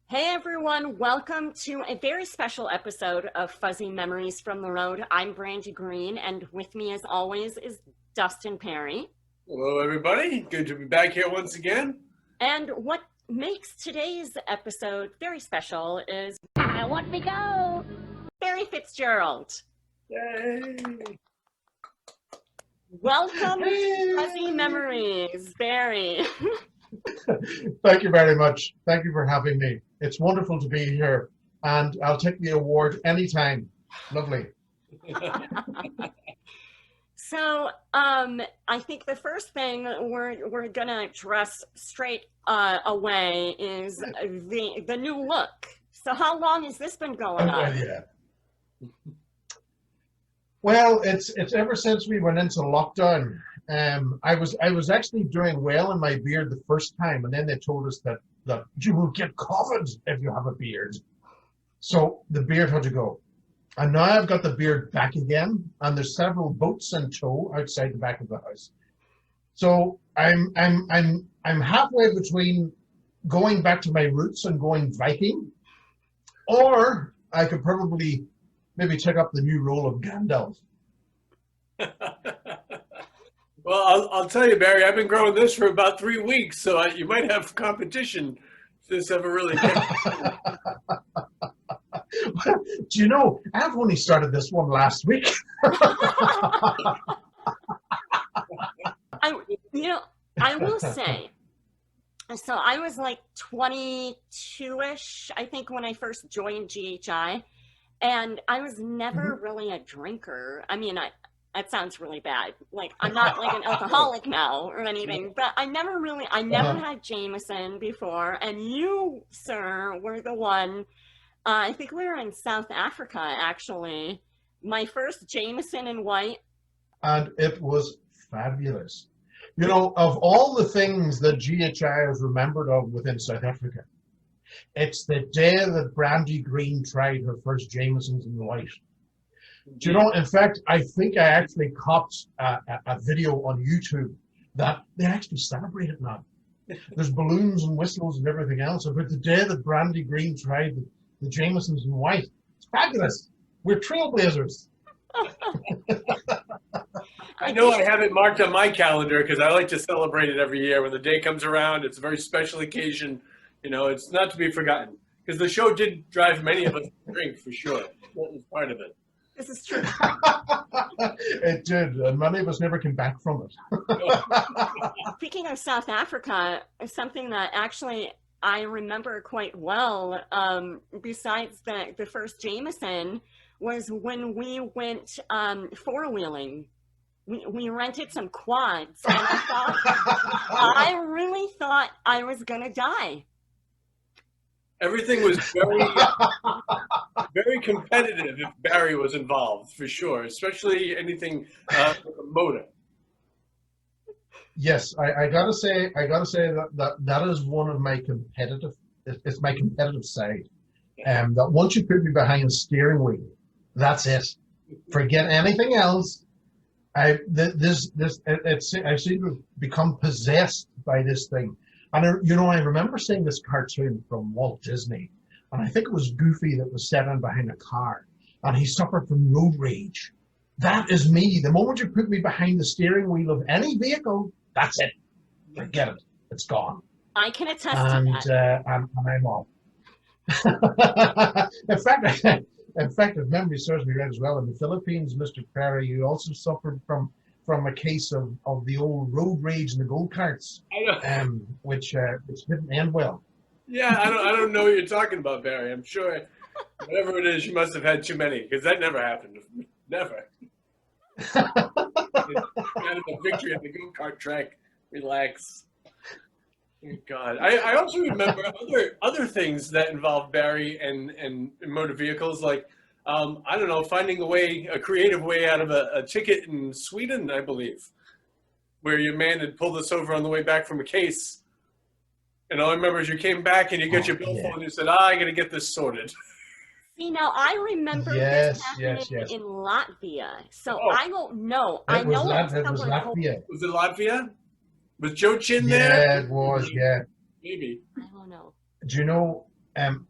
Hey everyone, welcome to a very special episode of Fuzzy Memories from the Road. I'm Brandy Green, and with me as always is Dustin Pari. Hello everybody, good to be back here once again. And what makes today's episode very special is I want to go! Barry Fitzgerald. Yay! Welcome to Fuzzy Memories, Barry. Thank you very much. Thank you for having me. It's wonderful to be here, and I'll take the award anytime. Lovely. So, I think the first thing we're gonna address straight away is the new look. So, how long has this been going on? Yeah. Well, it's ever since we went into lockdown. I was actually doing well in my beard the first time, and then they told us that you will get COVID if you have a beard. So the beard had to go. And now I've got the beard back again, and there's several boats in tow outside the back of the house. So I'm halfway between going back to my roots and going Viking, or I could probably maybe take up the new role of Gandalf. Well, I'll tell you, Barry, I've been growing this for about 3 weeks, so you might have competition if this ever really gets. Do you know, I've only started this one last week. I will say, so I was like 22-ish, I think, when I first joined GHI, and I was never really a drinker. I mean, that sounds really bad. Like, I'm not like an alcoholic now or anything, but I never had Jameson before. And you, sir, were the one, I think we were in South Africa, actually. My first Jameson in white. And it was fabulous. You know, of all the things that GHI is remembered of within South Africa, it's the day that Brandy Green tried her first Jamesons in white. Do you know, in fact, I think I actually caught a video on YouTube that they actually celebrate it now. There's balloons and whistles and everything else about the day that Brandy Green tried the Jamesons in white. It's fabulous. We're trailblazers. I know I have it marked on my calendar because I like to celebrate it every year. When the day comes around, it's a very special occasion. You know, it's not to be forgotten. Because the show did drive many of us to drink, for sure. That was part of it. This is true. It did, and many of us never came back from it. Speaking of South Africa, something that actually I remember quite well, besides the first Jameson, was when we went four-wheeling. We rented some quads, and I really thought I was gonna die. Everything was very competitive if Barry was involved, for sure, especially anything with a motor. Yes, I gotta say that is one of my it's my competitive side. That once you put me behind a steering wheel, that's it. Forget anything else. I seem to have become possessed by this thing. And I remember seeing this cartoon from Walt Disney, and I think it was Goofy that was sitting behind a car, and he suffered from road rage. That is me. The moment you put me behind the steering wheel of any vehicle, that's it. Forget it. It's gone. I can attest to that. And I'm off. In fact, if memory serves me right as well, in the Philippines, Mr. Pari, you also suffered from a case of the old road rage in the go carts, which didn't end well. Yeah, I don't know what you're talking about, Barry. I'm sure whatever it is, you must have had too many, because that never happened. Never. Kind of a victory at the go-kart track. Relax. Thank God. I also remember other things that involve Barry and motor vehicles, like I don't know, finding a creative way out of a ticket in Sweden, I believe. where your man had pulled us over on the way back from a case. And all I remember is you came back and you got your billfold and you said, I got to get this sorted. See, now I remember Yes, this happening yes. in Latvia, so Oh. I don't know. I know It was somewhere called- Latvia. Was it Latvia? Was Joe Chin there? Yeah, it was. Yeah. Maybe. I don't know. Do you know?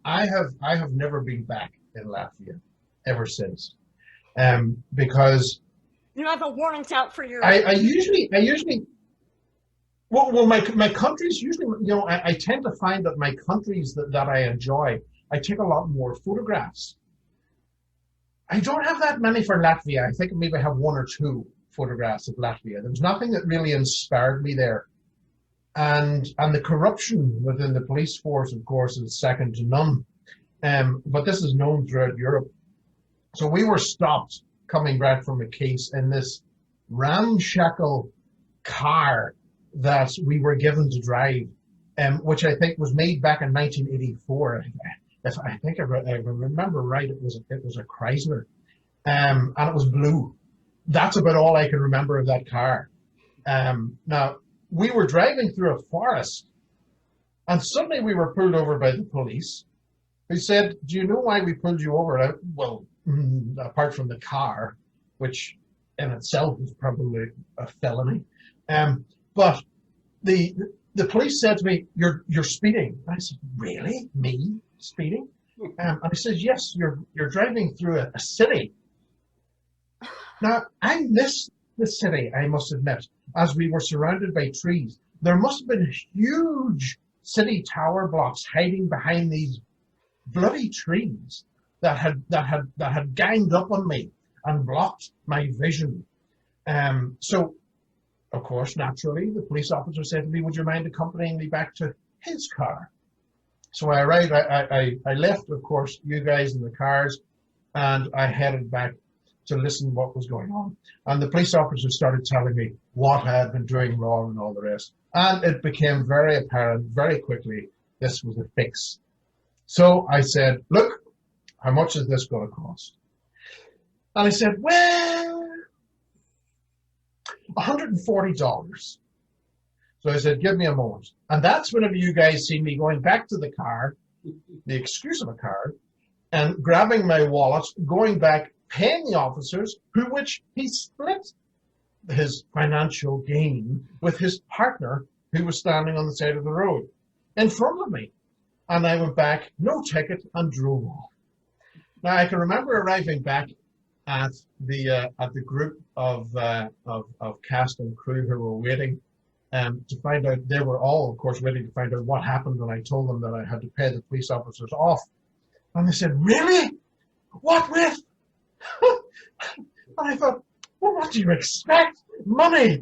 I have never been back in Latvia ever since, because You have a warrant out for your. I usually well my countries usually, you know, I tend to find that my countries that I enjoy, I take a lot more photographs. I don't have that many for Latvia. I think maybe I have one or two photographs of Latvia. There's nothing that really inspired me there. And the corruption within the police force, of course, is second to none. But this is known throughout Europe. So we were stopped coming back from a case in this ramshackle car that we were given to drive, which I think was made back in 1984. If I think I remember right, it was a Chrysler, and it was blue. That's about all I can remember of that car. Now, we were driving through a forest, and suddenly we were pulled over by the police, who said, "Do you know why we pulled you over?" Well, apart from the car, which in itself is probably a felony, but the police said to me, "You're speeding." I said, "Really? Me speeding?" And he says, "Yes, you're driving through a city." Now, I missed the city, I must admit, as we were surrounded by trees. There must have been huge city tower blocks hiding behind these bloody trees that had ganged up on me and blocked my vision. So, of course, naturally, the police officer said to me, "Would you mind accompanying me back to his car?" So I arrived. I left, of course, you guys in the cars, and I headed back to listen what was going on. And the police officer started telling me what I had been doing wrong and all the rest. And it became very apparent very quickly this was a fix. So I said, "Look, how much is this going to cost?" And he said, "Well, $140. So I said, "Give me a moment." And that's whenever you guys see me going back to the car, the excuse of a car, and grabbing my wallet, going back, paying the officers, which he split his financial gain with his partner who was standing on the side of the road in front of me. And I went back, no ticket, and drove off. Now I can remember arriving back at the group of cast and crew who were waiting to find out. They were all, of course, waiting to find out what happened when I told them that I had to pay the police officers off. And they said, "Really? What with?" And I thought, well, what do you expect? Money.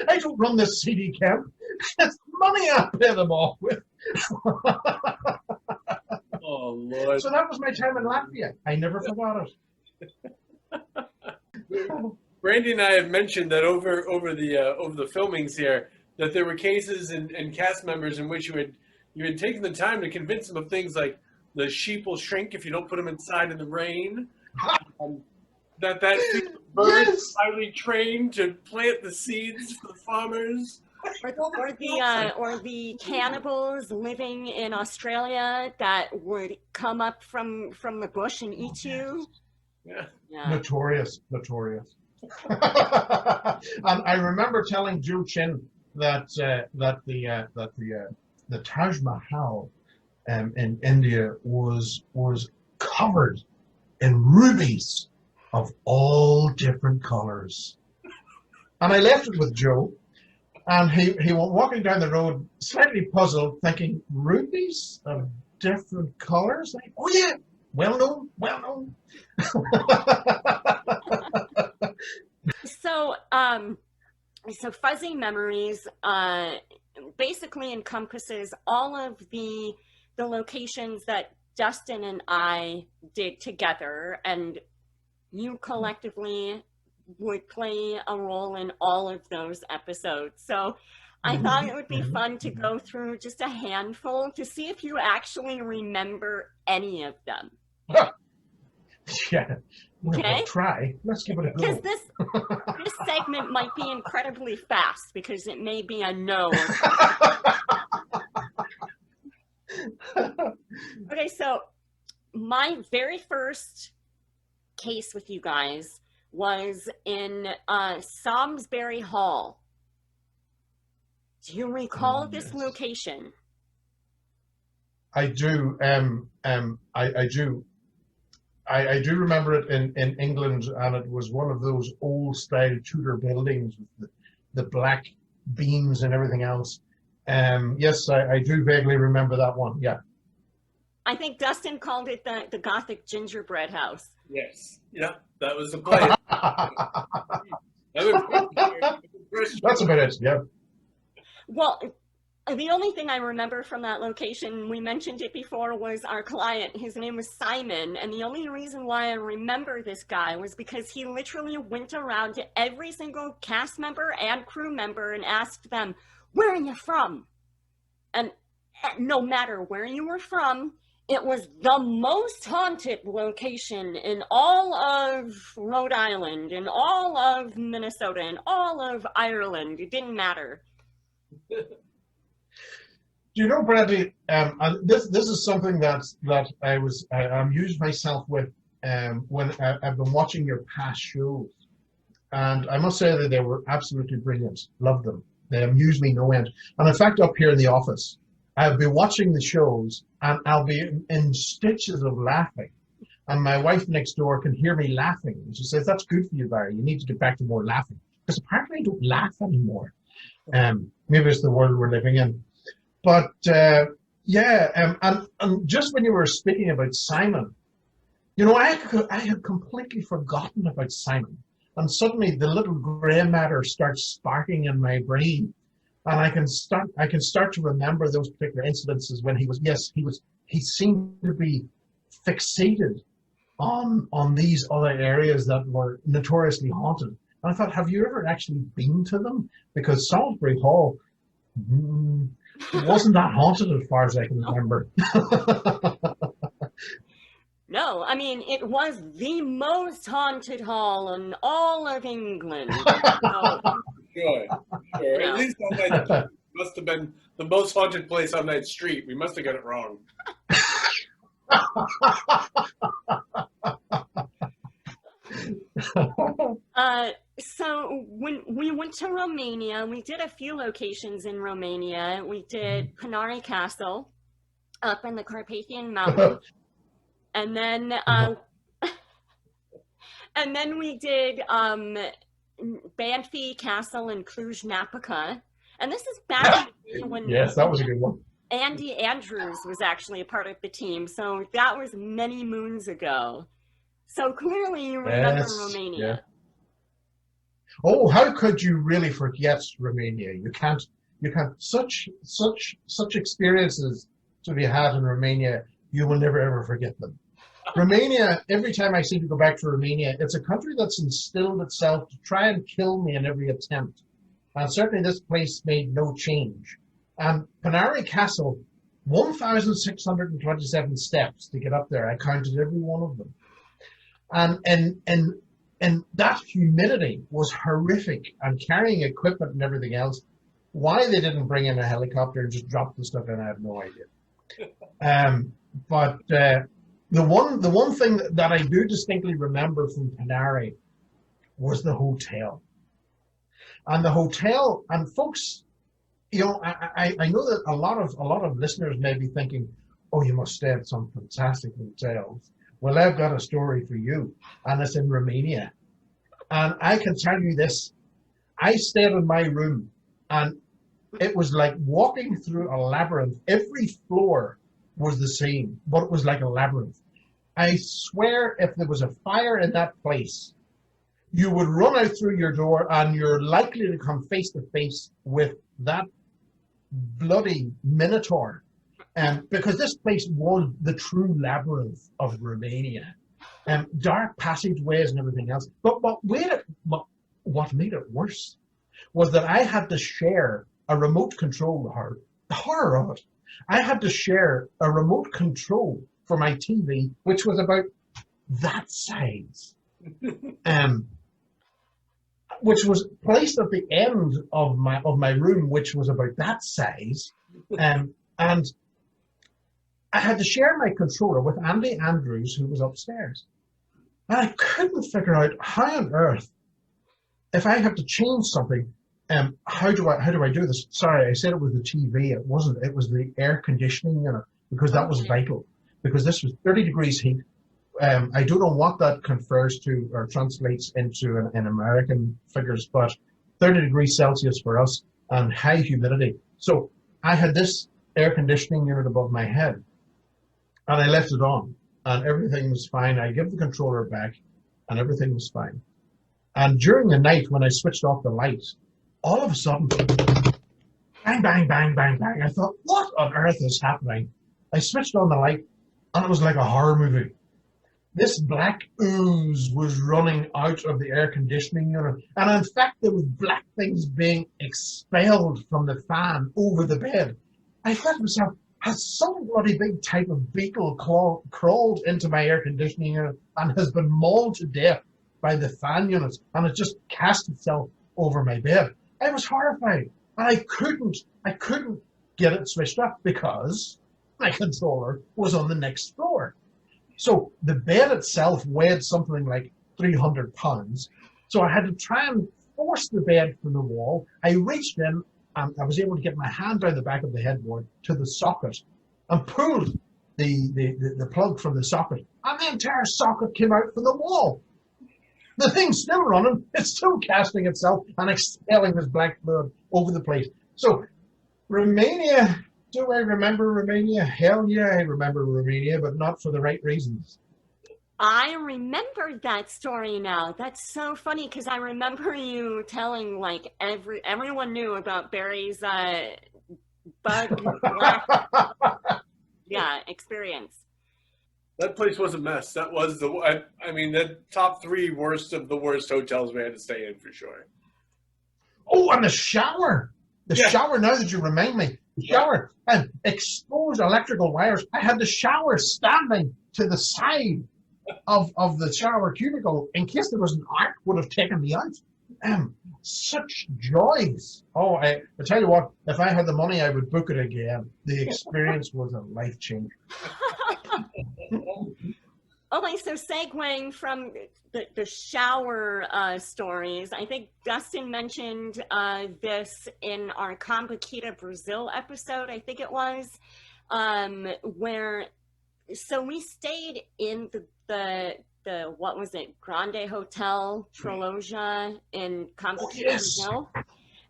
I don't run this CD camp. It's money I pay them off with. Oh, Lord. So that was my time in Latvia. I never forgot it. Brandy and I have mentioned that over the filmings here, that there were cases and cast members in which you had taken the time to convince them of things like the sheep will shrink if you don't put them inside in the rain. That birds Yes. highly trained to plant the seeds for the farmers. Or the cannibals living in Australia that would come up from the bush and eat you. Yeah. Yeah. Notorious. And I remember telling Joe Chin that the Taj Mahal in India was covered in rubies of all different colors. And I left it with Joe, and he went walking down the road, slightly puzzled, thinking, rubies of different colors? Like, oh yeah, well known. So fuzzy memories basically encompasses all of the locations that Dustin and I did together, and you collectively would play a role in all of those episodes. So I thought it would be fun to go through just a handful to see if you actually remember any of them. Well, Okay. we'll try. Let's give it a Because go. this segment might be incredibly fast because it may be a no. Okay, so my very first case with you guys was in Samsbury Hall. Do you recall this Yes. location? I do. I do. I do remember it in England, and it was one of those old style Tudor buildings with the black beams and everything else. Yes, I do vaguely remember that one. Yeah. I think Dustin called it the Gothic gingerbread house. Yes. Yeah, that was the place. That's about it. Yeah. Well, the only thing I remember from that location, we mentioned it before, was our client. His name was Simon, and the only reason why I remember this guy was because he literally went around to every single cast member and crew member and asked them, "Where are you from?" And no matter where you were from, it was the most haunted location in all of Rhode Island, in all of Minnesota, in all of Ireland. It didn't matter. Do you know, Brandy? And this is something that I amused myself with when I've been watching your past shows, and I must say that they were absolutely brilliant. Loved them. They amused me no end. And in fact, up here in the office, I'll be watching the shows and I'll be in stitches of laughing. And my wife next door can hear me laughing. And she says, "That's good for you, Barry. You need to get back to more laughing." Because apparently I don't laugh anymore. Maybe it's the world we're living in. But yeah, and just when you were speaking about Simon, you know, I had completely forgotten about Simon. And suddenly the little grey matter starts sparking in my brain. And I can start to remember those particular incidences when he seemed to be fixated on these other areas that were notoriously haunted. And I thought, have you ever actually been to them? Because Salisbury Hall wasn't that haunted as far as I can remember. No, I mean, it was the most haunted hall in all of England. So, Sure. Yeah. At least on that street. Must have been the most haunted place on that street. We must have got it wrong. so when we went to Romania, we did a few locations in Romania. We did Pari Castle up in the Carpathian Mountains. And then and then we did Banffy Castle in Cluj-Napoca. And this is back when Yes, that was a good one. Andy Andrews was actually a part of the team. So that was many moons ago. So clearly you remember Romania. Yeah. Oh, how could you really forget Romania? You can't such experiences to be had in Romania, you will never ever forget them. Romania, every time I seem to go back to Romania, it's a country that's instilled itself to try and kill me in every attempt. And certainly this place made no change. And Pari Castle, 1,627 steps to get up there. I counted every one of them. And that humidity was horrific. And carrying equipment and everything else, why they didn't bring in a helicopter and just drop the stuff in, I have no idea. But the one thing that I do distinctly remember from Pari was the hotel. And the hotel, and folks, you know, I know that a lot of listeners may be thinking, "Oh, you must stay at some fantastic hotels." Well, I've got a story for you, and it's in Romania. And I can tell you this: I stayed in my room, and it was like walking through a labyrinth. Every floor was the same, but it was like a labyrinth. I swear, if there was a fire in that place, you would run out through your door and you're likely to come face to face with that bloody minotaur. Because this place was the true labyrinth of Romania. Dark passageways and everything else. But what made it worse was that I had to share a remote control, the horror of it. I had to share a remote control for my TV, which was about that size. which was placed at the end of my room, which was about that size, and I had to share my controller with Andy Andrews, who was upstairs, and I couldn't figure out how on earth, if I have to change something, how do I do this? Sorry, I said it was the TV. It wasn't. It was the air conditioning unit, because that was vital. Because this was 30 degrees heat. I don't know what that confers to or translates into in American figures, but 30 degrees Celsius for us and high humidity. So I had this air conditioning unit above my head, and I left it on, and everything was fine. I give the controller back, and everything was fine. And during the night, when I switched off the lights, all of a sudden, bang, bang, bang, bang, bang. I thought, what on earth is happening? I switched on the light, and it was like a horror movie. This black ooze was running out of the air conditioning unit. And in fact, there was black things being expelled from the fan over the bed. I thought to myself, has some bloody big type of beetle crawled into my air conditioning unit and has been mauled to death by the fan units, and it just cast itself over my bed? I was horrified. And I couldn't get it switched up because my controller was on the next floor. So the bed itself weighed something like 300 pounds. So I had to try and force the bed from the wall. I reached in and I was able to get my hand down the back of the headboard to the socket and pulled the plug from the socket, and the entire socket came out from the wall. The thing's still running. It's still casting itself and expelling this black fluid over the place. So Romania, do I remember Romania? Hell yeah, I remember Romania, but not for the right reasons. I remember that story now. That's so funny because I remember you telling like everyone knew about Barry's bug black experience. That place was a mess. That was I mean, the top 3 worst of the worst hotels we had to stay in for sure. Oh, and the shower. The shower, now that you remind me, the shower and exposed electrical wires. I had the shower standing to the side of the shower cubicle in case there was an arc would have taken me out. Such joys. Oh, I tell you what, if I had the money, I would book it again. The experience was a life changer. Okay, so segueing from the shower stories, I think Dustin mentioned this in our Complicated Brazil episode, I think it was, where, so we stayed in the what was it, Grande Hotel Trilogia in Complicated Brazil.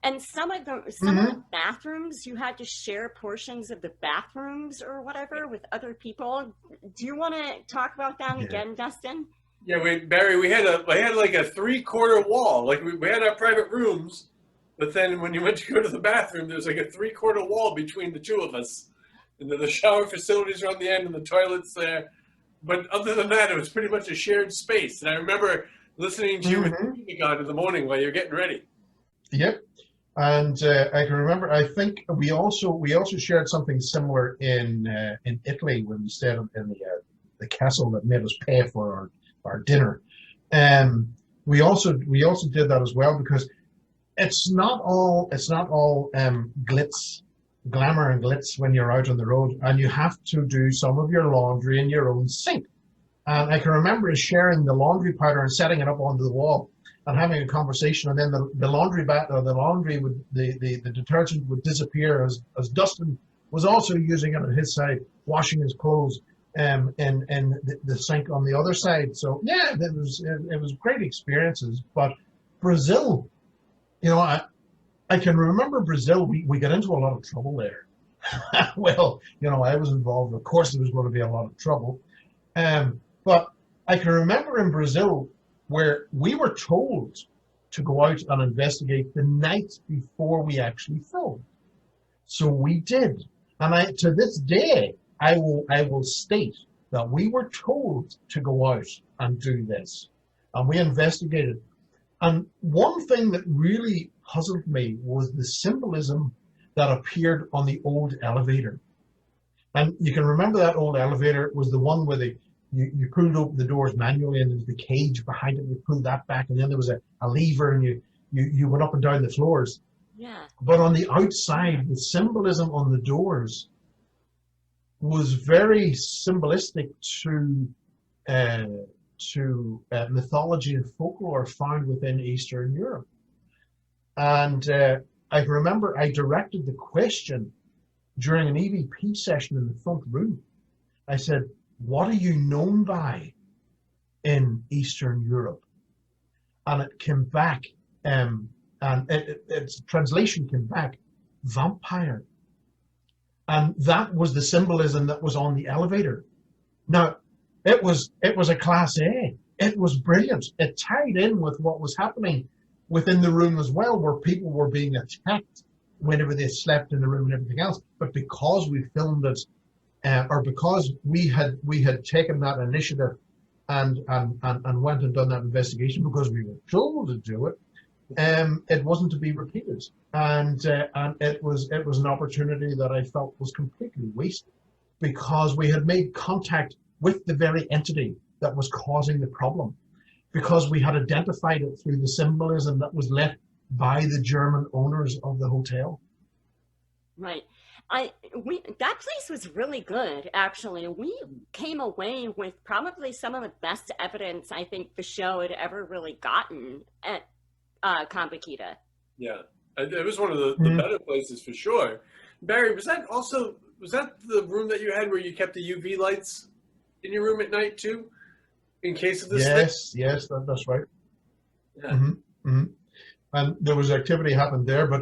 And some of the bathrooms, you had to share portions of the bathrooms or whatever with other people. Do you want to talk about that again, Dustin? Yeah, Barry, we had like a 3/4 wall. Like we had our private rooms, but then when you went to go to the bathroom, there's like a 3/4 wall between the two of us. And then the shower facilities are on the end and the toilets there. But other than that, it was pretty much a shared space. And I remember listening to you with the in the morning while you're getting ready. Yep. And I can remember, I think we also shared something similar in Italy when we stayed in the castle that made us pay for our dinner. We also did that as well, because it's not all glitz, glamour and glitz when you're out on the road, and you have to do some of your laundry in your own sink. And I can remember sharing the laundry powder and setting it up onto the wall and having a conversation, and then the detergent would disappear as Dustin was also using it on his side, washing his clothes in the sink on the other side. So yeah, it was great experiences. But Brazil, I can remember Brazil, we got into a lot of trouble there. Well, I was involved. Of course, there was going to be a lot of trouble. But I can remember in Brazil where we were told to go out and investigate the night before we actually filmed. So we did. And to this day, I will state that we were told to go out and do this. And we investigated. And one thing that really puzzled me was the symbolism that appeared on the old elevator. And you can remember that old elevator was the one where you pulled open the doors manually, and there was the cage behind it. You pulled that back, and then there was a lever, and you went up and down the floors. Yeah. But on the outside, the symbolism on the doors was very symbolistic to mythology and folklore found within Eastern Europe. And I remember I directed the question during an EVP session in the front room. I said, "What are you known by in Eastern Europe?" And it came back, and its translation came back, vampire. And that was the symbolism that was on the elevator. Now, it was a class A. It was brilliant. It tied in with what was happening within the room as well, where people were being attacked whenever they slept in the room and everything else. But because we filmed it, or because we had taken that initiative and went and done that investigation because we were told to do it, it wasn't to be repeated, and it was an opportunity that I felt was completely wasted, because we had made contact with the very entity that was causing the problem, because we had identified it through the symbolism that was left by the German owners of the hotel. Right. That place was really good, actually. We came away with probably some of the best evidence I think the show had ever really gotten at Kambakeeda. Yeah, it was one of the better places for sure. Barry, was that the room that you had where you kept the UV lights in your room at night too, in case of this? Yes, that's right. Yeah. And there was activity happened there, but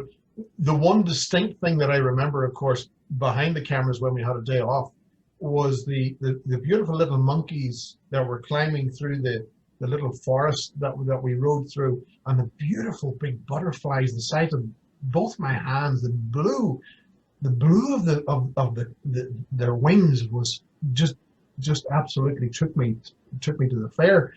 the one distinct thing that I remember, of course, behind the cameras when we had a day off, was the beautiful little monkeys that were climbing through the little forest that we rode through, and the beautiful big butterflies the size of both my hands. The blue of their wings was just absolutely took me to the fair.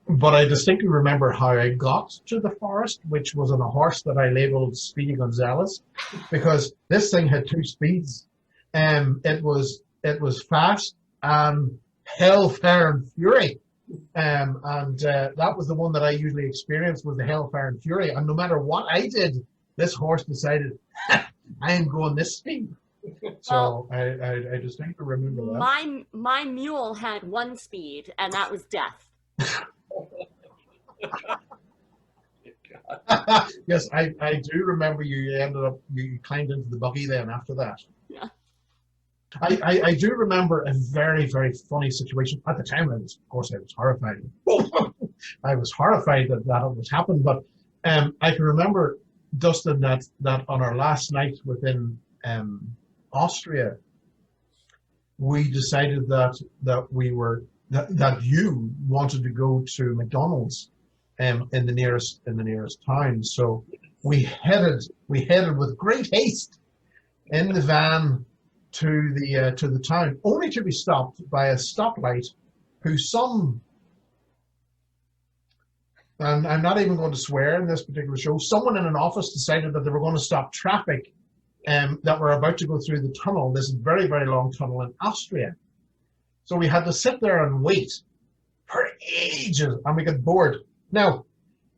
But I distinctly remember how I got to the forest, which was on a horse that I labeled Speedy Gonzales, because this thing had two speeds. It was fast and hellfire and fury. That was the one that I usually experienced, was the hellfire and fury. And no matter what I did, this horse decided, I am going this speed. So I distinctly remember that. My mule had one speed, and that was death. Yes, I do remember you climbed into the buggy then after that. Yeah. I do remember a very, very funny situation. At the time, I was horrified. I was horrified that it was happened, but I can remember, Dustin, that on our last night within Austria, we decided that you wanted to go to McDonald's in the nearest town. So we headed with great haste in the van to the town, only to be stopped by a stoplight, and I'm not even going to swear in this particular show, someone in an office decided that they were going to stop traffic, that were about to go through the tunnel, this very, very long tunnel in Austria. So we had to sit there and wait for ages, and we got bored. Now,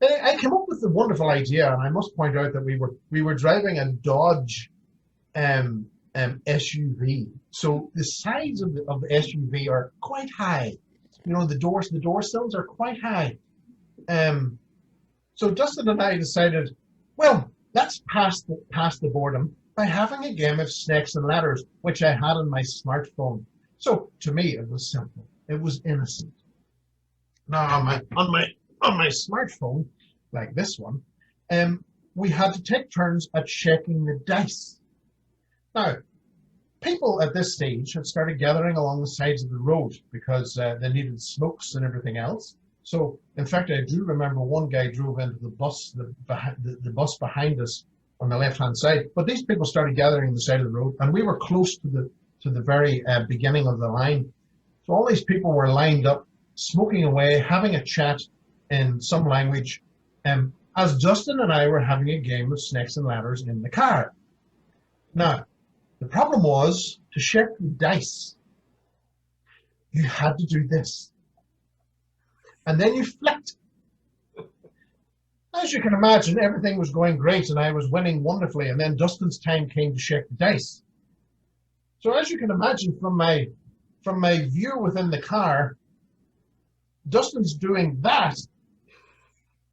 I came up with the wonderful idea, and I must point out that we were driving a Dodge SUV. So the sides of the SUV are quite high. You know, the door sills are quite high. So Dustin and I decided, well, let's pass the boredom by having a game of snakes and ladders, which I had on my smartphone. So to me, it was simple. It was innocent. Now on my smartphone, like this one, we had to take turns at shaking the dice. Now, people at this stage had started gathering along the sides of the road because they needed smokes and everything else. So, in fact, I do remember one guy drove into the bus, the bus behind us on the left-hand side. But these people started gathering on the side of the road, and we were close to the very beginning of the line. So all these people were lined up, smoking away, having a chat in some language, as Dustin and I were having a game of snakes and ladders in the car. Now, the problem was to shake the dice. you had to do this. And then you flipped. As you can imagine, everything was going great and I was winning wonderfully. And then Dustin's time came to shake the dice. So as you can imagine from my view within the car, Dustin's doing that.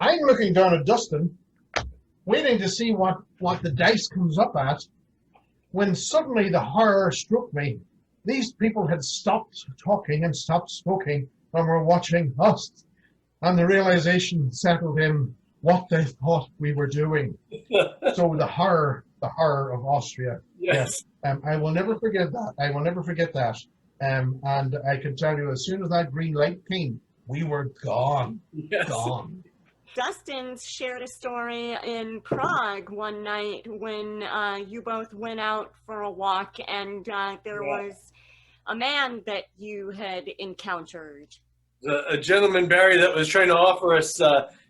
I'm looking down at Dustin, waiting to see what the dice comes up at, when suddenly the horror struck me. These people had stopped talking and stopped smoking and were watching us. And the realization settled in what they thought we were doing. So the horror of Austria. Yes. I will never forget that. I will never forget that. And I can tell you, as soon as that green light came, we were gone. Yes. Gone. Dustin shared a story in Prague one night when you both went out for a walk, and there was a man that you had encountered. A gentleman, Barry, that was trying to offer us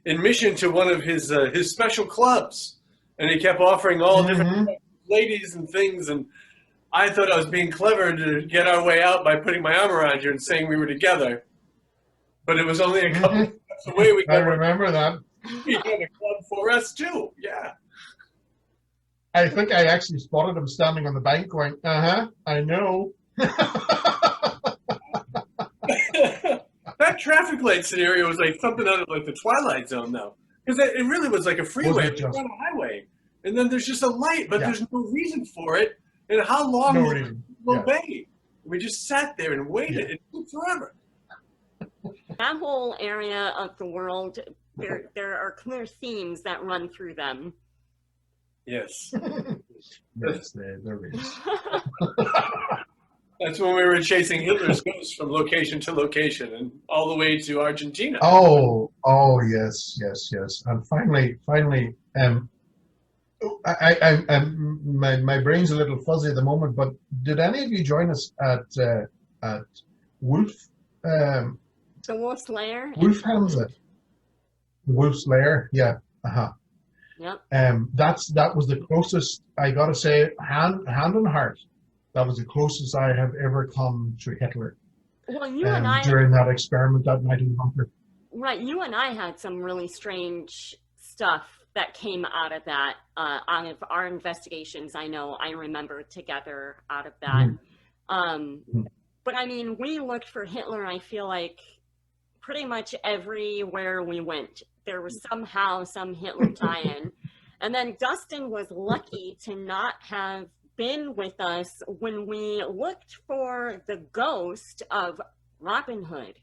admission to one of his special clubs, and he kept offering all different ladies and things, and I thought I was being clever to get our way out by putting my arm around you and saying we were together, but it was only a couple of steps away. I remember that. He had a club for us too. Yeah. I think I actually spotted him standing on the bank going, I know. That traffic light scenario was like something out of like the Twilight Zone, though, because it really was like a freeway, it's not a highway, and then there's just a light, but there's no reason for it. And how long will we obey? We just sat there and waited. It took forever. That whole area of the world, there are clear themes that run through them. Yes. Yes, there is. That's when we were chasing Hitler's ghost from location to location and all the way to Argentina. Oh, yes. And finally, my brain's a little fuzzy at the moment, but did any of you join us at Wolf? The Wolf's Lair? Wolfham's Wolf's Lair, yeah. Yep. That was the closest, I gotta say, hand on heart. That was the closest I have ever come to Hitler. Well, you and I during that experiment that night in bunker. Right, you and I had some really strange stuff that came out of that, out of our investigations. I remember together out of that. But I mean, we looked for Hitler, I feel like, pretty much everywhere we went. There was somehow some Hitler tie-in. And then Dustin was lucky to not have been with us when we looked for the ghost of Robin Hood.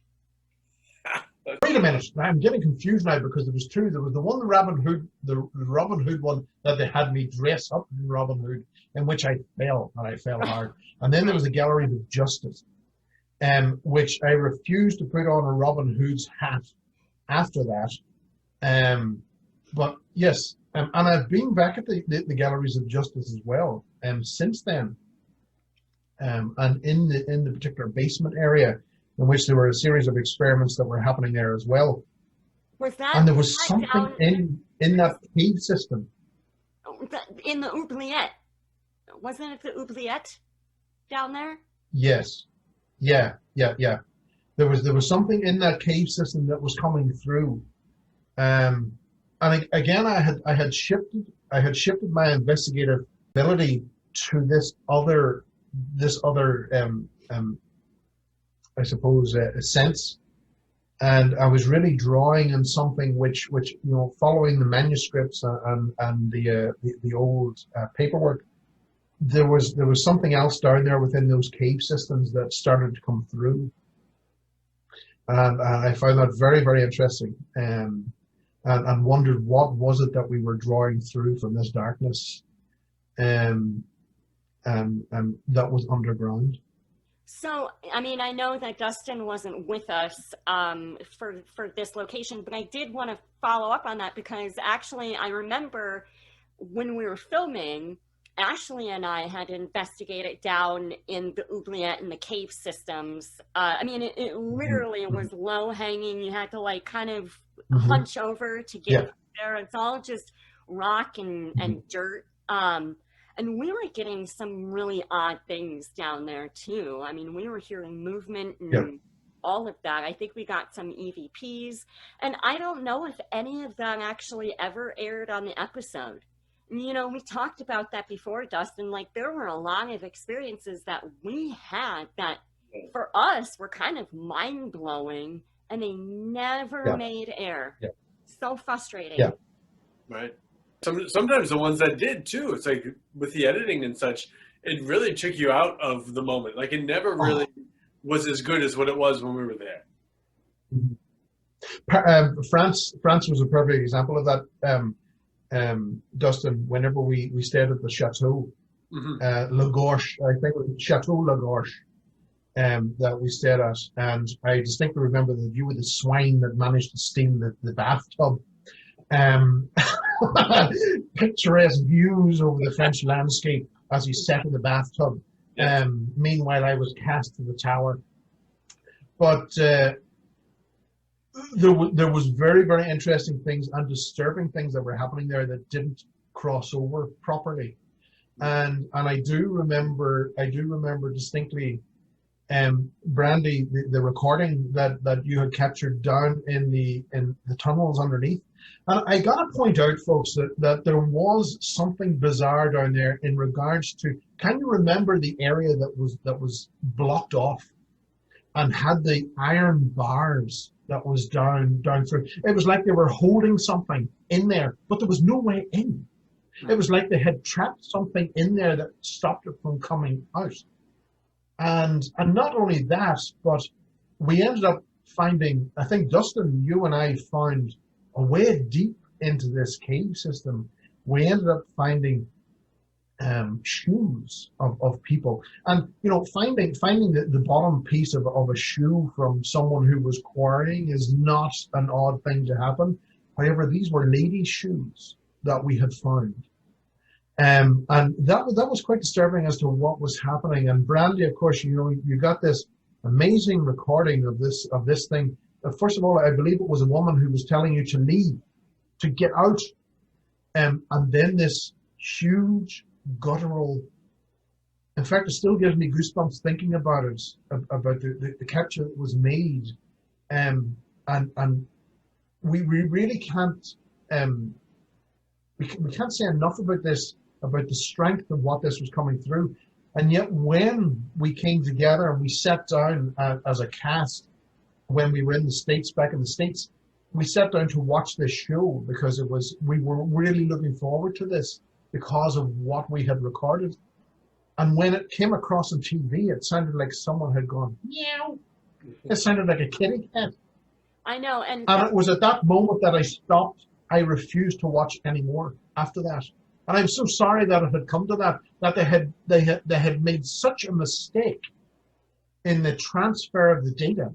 Wait a minute, I'm getting confused now because there was two. There was the Robin Hood one that they had me dress up in Robin Hood, in which I fell, and I fell hard. And then there was the Galleries of Justice, which I refused to put on a Robin Hood's hat after that. But yes, and I've been back at the Galleries of Justice as well, since then. And in the particular basement area, in which there were a series of experiments that were happening there as well. Was that? And there was something in that cave system. In the oubliette. Wasn't it the oubliette down there? Yes. Yeah. There was something in that cave system that was coming through. And again, I had shifted my investigative ability to this other I suppose a sense, and I was really drawing on something which following the manuscripts and the old paperwork, there was something else down there within those cave systems that started to come through, and I found that very, very interesting, and wondered what was it that we were drawing through from this darkness, and that was underground. So, I mean, I know that Dustin wasn't with us for this location, but I did want to follow up on that because actually I remember when we were filming, Ashley and I had investigated down in the oubliette and the cave systems. I mean, it literally was low hanging. You had to like kind of hunch over to get there. It's all just rock and dirt. And we were getting some really odd things down there too. I mean, we were hearing movement and Yeah. all of that. I think we got some EVPs, and I don't know if any of that actually ever aired on the episode. You know, we talked about that before, Dustin. Like, there were a lot of experiences that we had that for us were kind of mind blowing, and they never Yeah. made air. Yeah. So frustrating. Yeah. Right. Sometimes the ones that did too. It's like with the editing and such, it really took you out of the moment. Like it never really was as good as what it was when we were there. France was a perfect example of that. Dustin, whenever we stayed at the chateau, La Gorge, I think it was Chateau La Gorge, that we stayed at, and I distinctly remember the view of the swine that managed to steam the bathtub. Picturesque views over the French landscape as he sat in the bathtub. Yes. Meanwhile, I was cast to the tower. But there was very, very interesting things and disturbing things that were happening there that didn't cross over properly. And I do remember distinctly, Brandy, the recording that you had captured down in the tunnels underneath. And I got to point out, folks, that there was something bizarre down there in regards to, can you remember the area that was blocked off and had the iron bars that was down through? It was like they were holding something in there, but there was no way in. It was like they had trapped something in there that stopped it from coming out. And not only that, but we ended up finding, I think, Dustin, you and I found a way deep into this cave system. We ended up finding shoes of people, and finding the bottom piece of a shoe from someone who was quarrying is not an odd thing to happen. However, these were ladies' shoes that we had found, and that was quite disturbing as to what was happening. And Brandy, of course, you got this amazing recording of this thing. First of all, I believe it was a woman who was telling you to leave, to get out, and then this huge guttural. In fact, it still gives me goosebumps thinking about it, about the capture that was made, and we really can't we can't say enough about this, about the strength of what this was coming through. And yet, when we came together and we sat down as a cast, when we were in the States, back in the States, we sat down to watch this show because we were really looking forward to this because of what we had recorded. And when it came across on TV, it sounded like someone had gone, meow. It sounded like a kitty cat. I know. And it was at that moment that I stopped. I refused to watch anymore after that. And I'm so sorry that it had come to that they had made such a mistake in the transfer of the data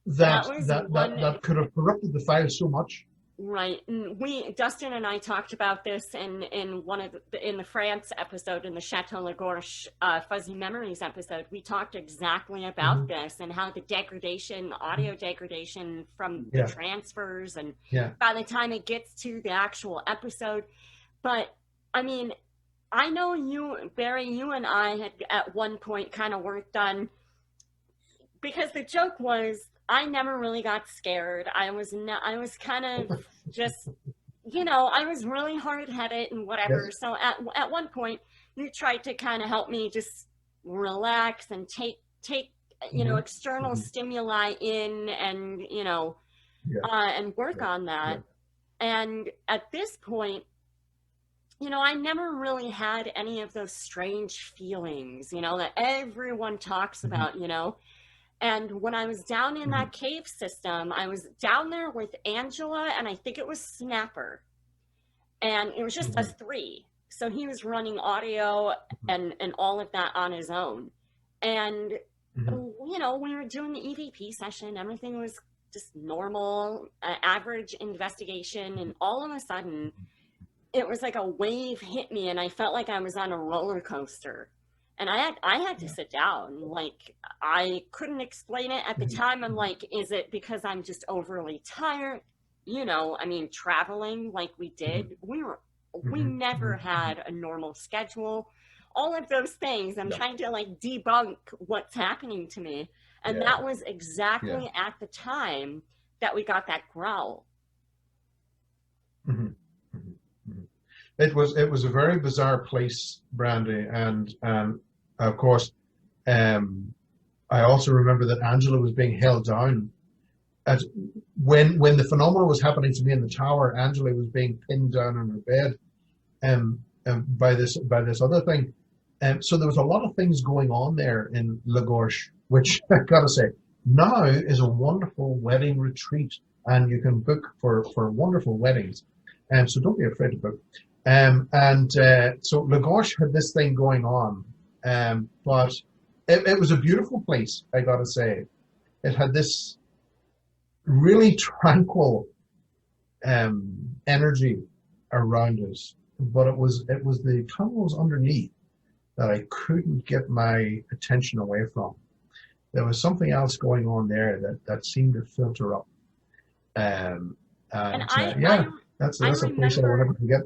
that could have corrupted the file so much. Right. And Dustin and I talked about this in the France episode, in the Chateau La Gorge Fuzzy Memories episode. We talked exactly about this and how the degradation, audio degradation from the transfers, and by the time it gets to the actual episode. But I mean, I know you, Barry, you and I had at one point kind of worked on, because the joke was, I never really got scared. I was kind of just, I was really hard-headed and whatever. Yes. So at one point, you tried to kind of help me just relax and take external stimuli in, and and work on that. And at this point, I never really had any of those strange feelings, that everyone talks about, And when I was down in that cave system, I was down there with Angela, and I think it was Snapper. And it was just us three. So he was running audio and all of that on his own. And, we were doing the EVP session. Everything was just normal, average investigation. And all of a sudden, it was like a wave hit me, and I felt like I was on a roller coaster. And I had to sit down. Like, I couldn't explain it at the time. I'm like, is it because I'm just overly tired? Traveling like we did. We were we never had a normal schedule. All of those things, I'm trying to like debunk what's happening to me. And that was exactly at the time that we got that growl. It was a very bizarre place, Brandy, and of course, I also remember that Angela was being held down. When the phenomenon was happening to me in the tower, Angela was being pinned down on her bed, by this other thing. So there was a lot of things going on there in Lagos, which I gotta say, now is a wonderful wedding retreat, and you can book for wonderful weddings. So don't be afraid to book. So Lagos had this thing going on, but it was a beautiful place, I gotta say. It had this really tranquil energy around us, but it was the tunnels underneath that I couldn't get my attention away from. There was something else going on there that seemed to filter up. That's a place I will never forget.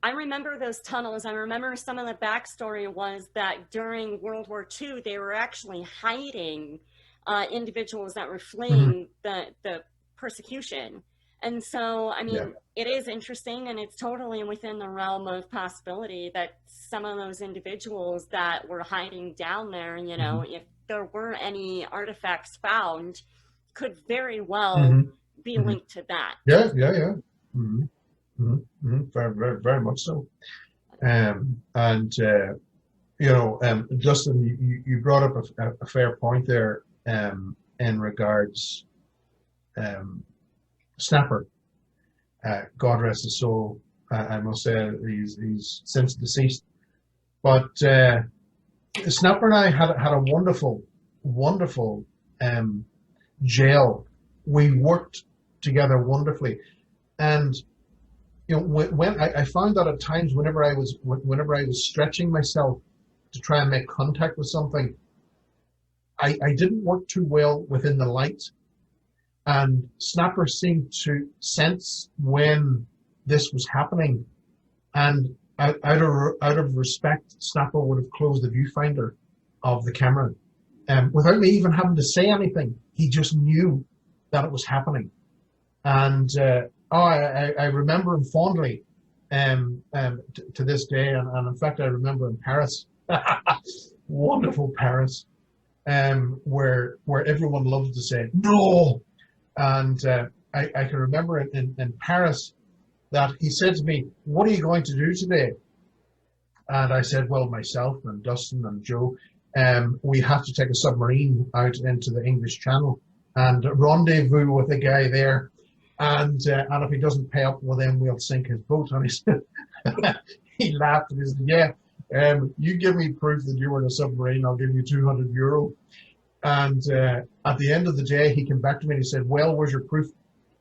I remember those tunnels. I remember some of the backstory was that during World War II, they were actually hiding individuals that were fleeing the persecution. And so, I mean, it is interesting, and it's totally within the realm of possibility that some of those individuals that were hiding down there, you know, if there were any artifacts found, could very well be linked to that. Yeah. Very, very, very much so. Dustin, you brought up a fair point there in regards Snapper. God rest his soul. I must say he's since deceased. But Snapper and I had a wonderful jail. We worked together wonderfully, and you know, when I found that at times whenever I was stretching myself to try and make contact with something, I didn't work too well within the light, and Snapper seemed to sense when this was happening, and out of respect, Snapper would have closed the viewfinder of the camera, without me even having to say anything. He just knew that it was happening, and I remember him fondly, to this day, and in fact I remember in Paris, wonderful Paris, where everyone loves to say no, and I can remember in Paris that he said to me, "What are you going to do today?" And I said, "Well, myself and Dustin and Joe, we have to take a submarine out into the English Channel and rendezvous with a guy there. And if he doesn't pay up, well, then we'll sink his boat." And he said, he laughed and he said, "Yeah, you give me proof that you were in a submarine, I'll give you €200. And at the end of the day, he came back to me and he said, "Well, where's your proof?"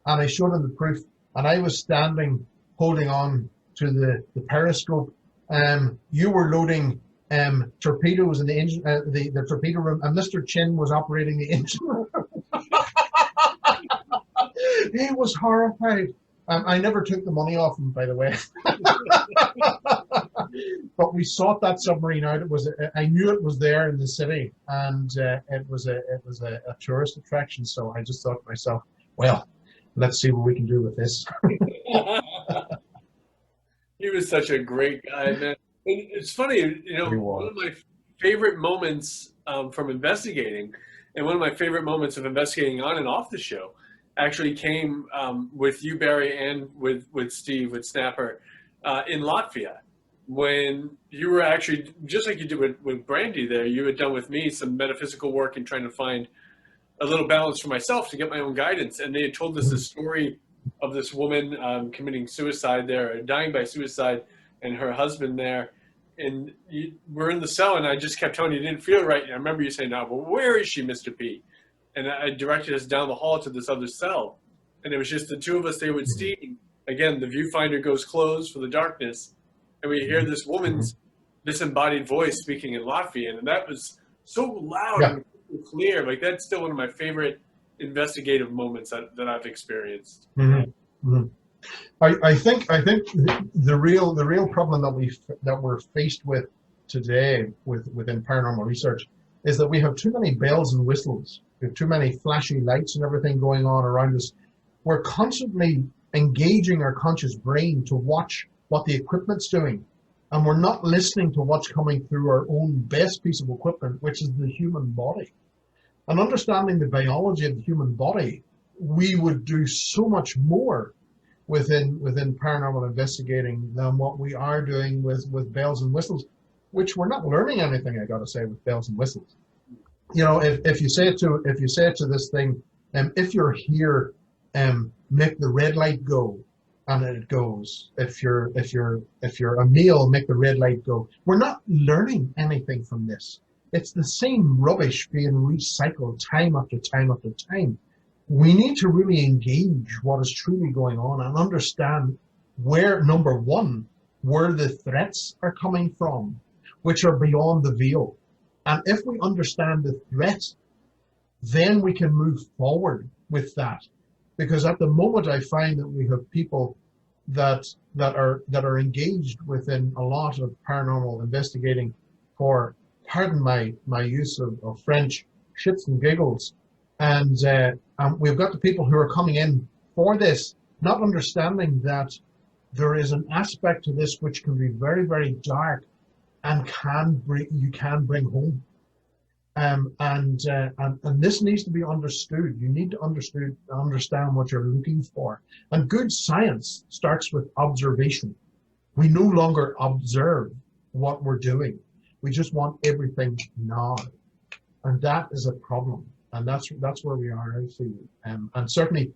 And I showed him the proof, and I was standing holding on to the periscope. You were loading torpedoes in the engine, the torpedo room, and Mr. Chin was operating the engine room. He was horrified. I never took the money off him, by the way. But we sought that submarine out. I knew it was there in the city, and it was a tourist attraction. So I just thought to myself, well, let's see what we can do with this. He was such a great guy, man. And it's funny, you know, one of my favorite moments from investigating, and one of my favorite moments of investigating on and off the show, actually came with you, Barry, and with Steve, with Snapper, in Latvia, when you were actually, just like you did with Brandy there, you had done with me some metaphysical work and trying to find a little balance for myself to get my own guidance. And they had told us the story of this woman committing suicide there, or dying by suicide, and her husband there. And we're in the cell, and I just kept telling you didn't feel right. And I remember you saying, "Now, well, where is she, Mr. P?" And I directed us down the hall to this other cell. And it was just the two of us there with Steve. Again, the viewfinder goes closed for the darkness. And we hear this woman's disembodied voice speaking in Latvian. And that was so loud and clear. Like, that's still one of my favorite investigative moments that I've experienced. I think the real problem that we're faced with today within paranormal research is that we have too many bells and whistles. We have too many flashy lights and everything going on around us. We're constantly engaging our conscious brain to watch what the equipment's doing, and we're not listening to what's coming through our own best piece of equipment, which is the human body. And understanding the biology of the human body, we would do so much more within paranormal investigating than what we are doing with bells and whistles, which we're not learning anything, I gotta say, with bells and whistles. You know, if you say it to this thing, if you're here, make the red light go, and it goes. If you're a meal, make the red light go. We're not learning anything from this. It's the same rubbish being recycled time after time after time. We need to really engage what is truly going on and understand where, number one, where the threats are coming from, which are beyond the veil. And if we understand the threat, then we can move forward with that. Because at the moment, I find that we have people that are engaged within a lot of paranormal investigating for, pardon my use of French, shits and giggles. And we've got the people who are coming in for this, not understanding that there is an aspect to this which can be very, very dark and you can bring home. And this needs to be understood. You need to understand what you're looking for. And good science starts with observation. We no longer observe what we're doing. We just want everything now. And that is a problem. And that's where we are, I feel. And certainly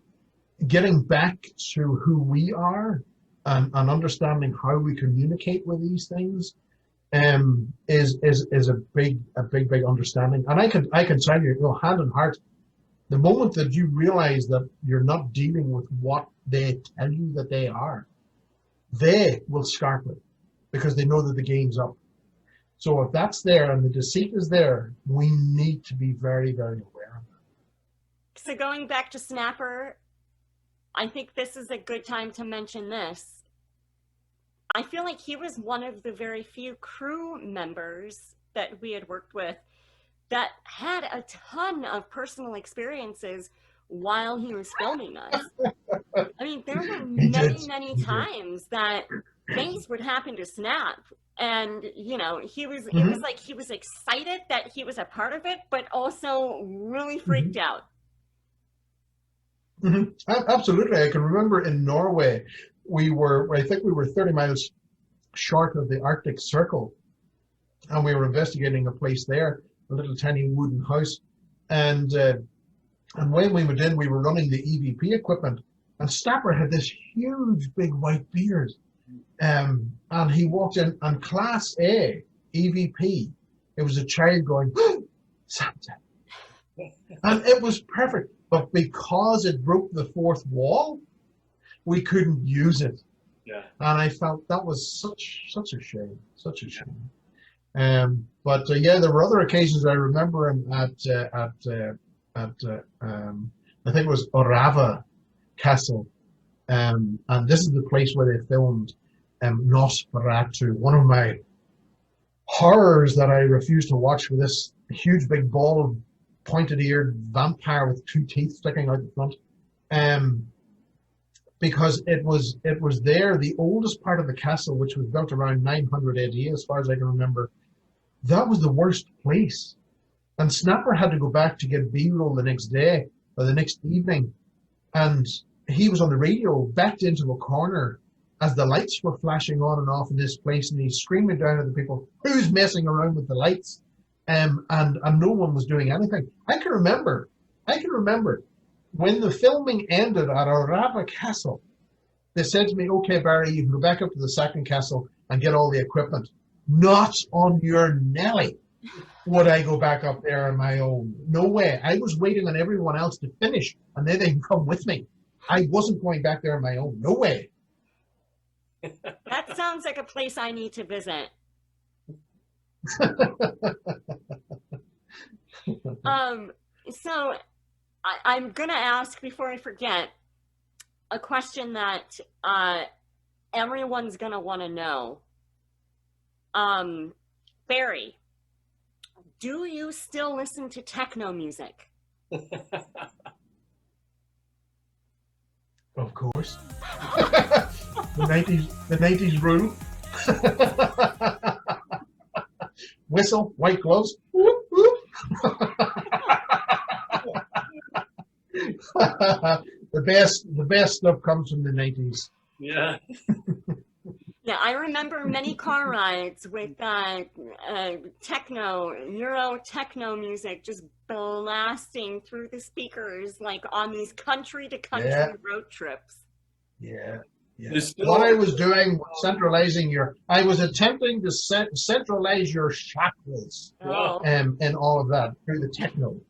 getting back to who we are and understanding how we communicate with these things is a big understanding. And I can tell you, hand on heart, the moment that you realize that you're not dealing with what they tell you that they are, they will scarp it because they know that the game's up. So if that's there and the deceit is there, we need to be very, very aware of that. So going back to Snapper, I think this is a good time to mention this. I feel like he was one of the very few crew members that we had worked with that had a ton of personal experiences while he was filming us. I mean, there were many times that things would happen to Snap. And, you know, it was like he was excited that he was a part of it, but also really freaked out. Absolutely. I can remember in Norway, I think we were 30 miles short of the Arctic Circle, and we were investigating a place there, a little tiny wooden house. And when we went in, we were running the EVP equipment, and Snapper had this huge big white beard. And he walked in, and Class A EVP, it was a child going, Santa. And it was perfect. But because it broke the fourth wall, we couldn't use it. Yeah. And I felt that was such a shame, such a shame. But yeah, there were other occasions I remember him at I think it was Orava Castle. And this is the place where they filmed Nosferatu, one of my horrors that I refused to watch, with this huge big bald pointed-eared vampire with two teeth sticking out the front. Because it was there, the oldest part of the castle, which was built around 900 AD, as far as I can remember, that was the worst place. And Snapper had to go back to get B-roll the next day, or the next evening, and he was on the radio, backed into a corner as the lights were flashing on and off in this place, and he's screaming down at the people, who's messing around with the lights? And no one was doing anything. I can remember when the filming ended at Orava Castle, they said to me, okay, Barry, you can go back up to the second castle and get all the equipment. Not on your Nelly would I go back up there on my own. No way. I was waiting on everyone else to finish, and then they can come with me. I wasn't going back there on my own. No way. That sounds like a place I need to visit. So I'm gonna ask before I forget, a question that everyone's gonna want to know. Barry, do you still listen to techno music? Of course. The 90s rule. Whistle, white gloves. Whoop, whoop. The best stuff comes from the 90s. Yeah. Yeah, I remember many car rides with techno, Euro techno music just blasting through the speakers, like on these country to country Yeah. road trips. Yeah. What I was doing, I was attempting to centralize your chakras Oh, and all of that through the techno.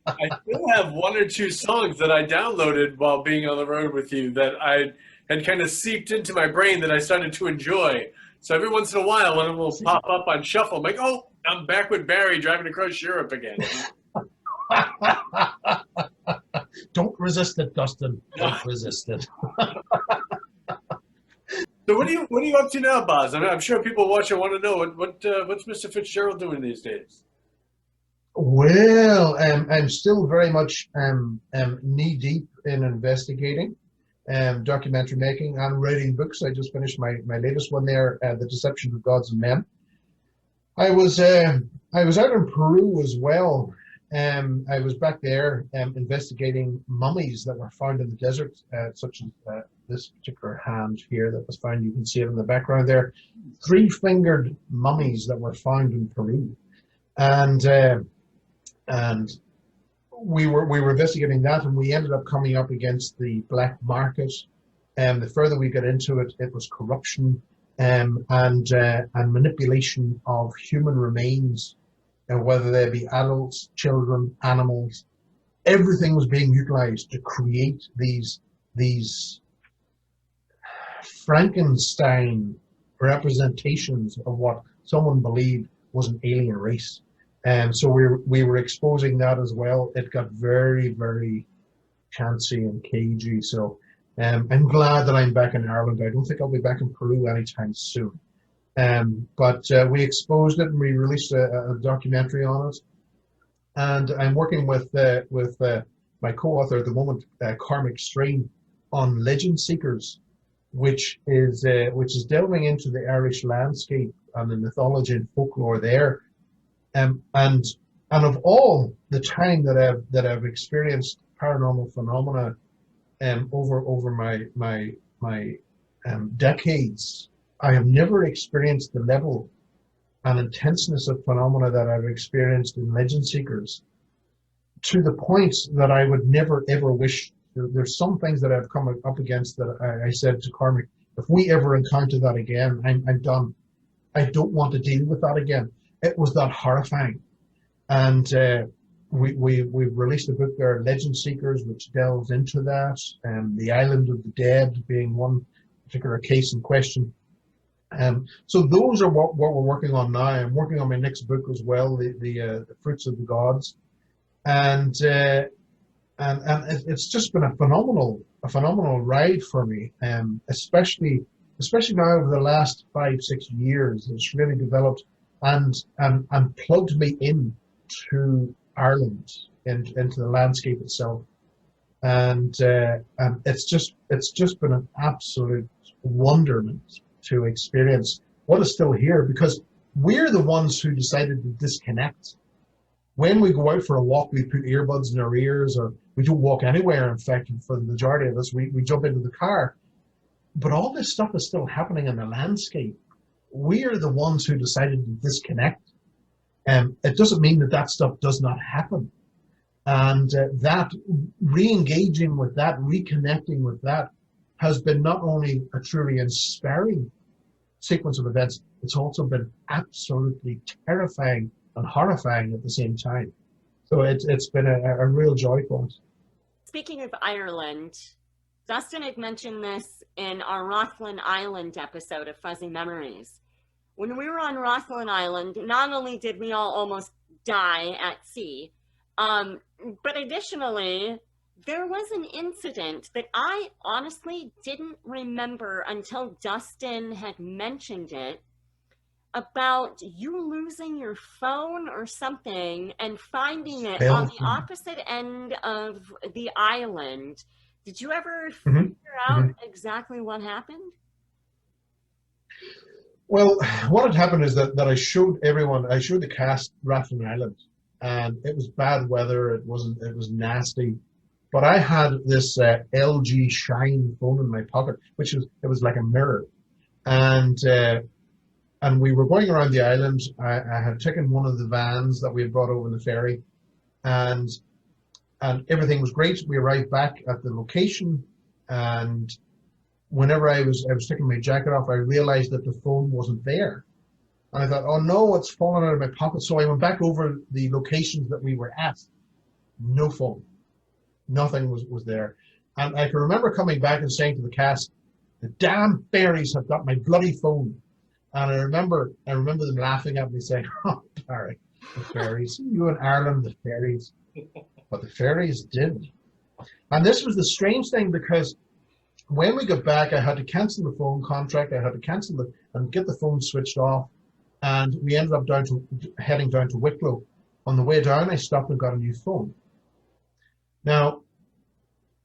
I still have one or two songs that I downloaded while being on the road with you that I had kind of seeped into my brain that I started to enjoy. So every once in a while, when it will pop up on shuffle, I'm like, oh, I'm back with Barry driving across Europe again. Don't resist it, Dustin. Don't resist it. So what are you up to now, Boz? I'm sure people watching want to know what's Mr. Fitzgerald doing these days. Well, I'm still very much knee deep in investigating, documentary making. I'm writing books. I just finished my latest one there, The Deception of Gods and Men. I was out in Peru as well. I was back there investigating mummies that were found in the desert, such as this particular hand here that was found. You can see it in the background there. 3-fingered mummies that were found in Peru, and we were investigating that, and we ended up coming up against the black market. And the further we got into it, it was corruption and manipulation of human remains. And whether they be adults, children, animals, everything was being utilized to create these Frankenstein representations of what someone believed was an alien race. And so we were exposing that as well. It got very, very chancy and cagey. So I'm glad that I'm back in Ireland. I don't think I'll be back in Peru anytime soon. But we exposed it and we released a documentary on it. And I'm working with my co-author at the moment, Cormac Strain, on Legend Seekers, which is delving into the Irish landscape and the mythology and folklore there. And of all the time that I've experienced paranormal phenomena over my decades, I have never experienced the level and intenseness of phenomena that I've experienced in Legend Seekers, to the point that I would never ever wish. There's some things that I've come up against that I said to Cormac, if we ever encounter that again, I'm done. I don't want to deal with that again. It was that horrifying. And we've released a book there, Legend Seekers, which delves into that, and the Island of the Dead being one particular case in question. So those are what we're working on now. I'm working on my next book as well, the Fruits of the Gods, and it's just been a phenomenal ride for me, especially now over the last 5-6 years. It's really developed and plugged me into Ireland and into the landscape itself, and it's just been an absolute wonderment to experience what is still here, because we're the ones who decided to disconnect. When we go out for a walk, we put earbuds in our ears, or we don't walk anywhere. In fact, for the majority of us, we jump into the car. But all this stuff is still happening in the landscape. We are the ones who decided to disconnect. It doesn't mean that stuff does not happen. And that re-engaging with that, reconnecting with that, has been not only a truly inspiring sequence of events, it's also been absolutely terrifying and horrifying at the same time. So it's been a real joy for us. Speaking of Ireland, Dustin had mentioned this in our Rosslyn Island episode of Fuzzy Memories. When we were on Rosslyn Island, not only did we all almost die at sea, but additionally, there was an incident that I honestly didn't remember until Dustin had mentioned it, about you losing your phone or something and finding it on the opposite end of the island. Did you ever figure out exactly what happened? Well, what had happened is that I showed the cast Rathlin Island, and it was bad weather. It was nasty. But I had this LG Shine phone in my pocket, it was like a mirror. And we were going around the island. I had taken one of the vans that we had brought over in the ferry, and everything was great. We arrived back at the location, and whenever I was taking my jacket off, I realized that the phone wasn't there. And I thought, oh no, it's fallen out of my pocket. So I went back over the locations that we were at. No phone. Nothing was there. And I can remember coming back and saying to the cast, the damn fairies have got my bloody phone. And I remember them laughing at me saying, oh, Pari, the fairies. You in Ireland, the fairies. But the fairies did. And this was the strange thing, because when we got back, I had to cancel the phone contract. I had to cancel and get the phone switched off. And we ended up heading down to Wicklow. On the way down, I stopped and got a new phone. Now,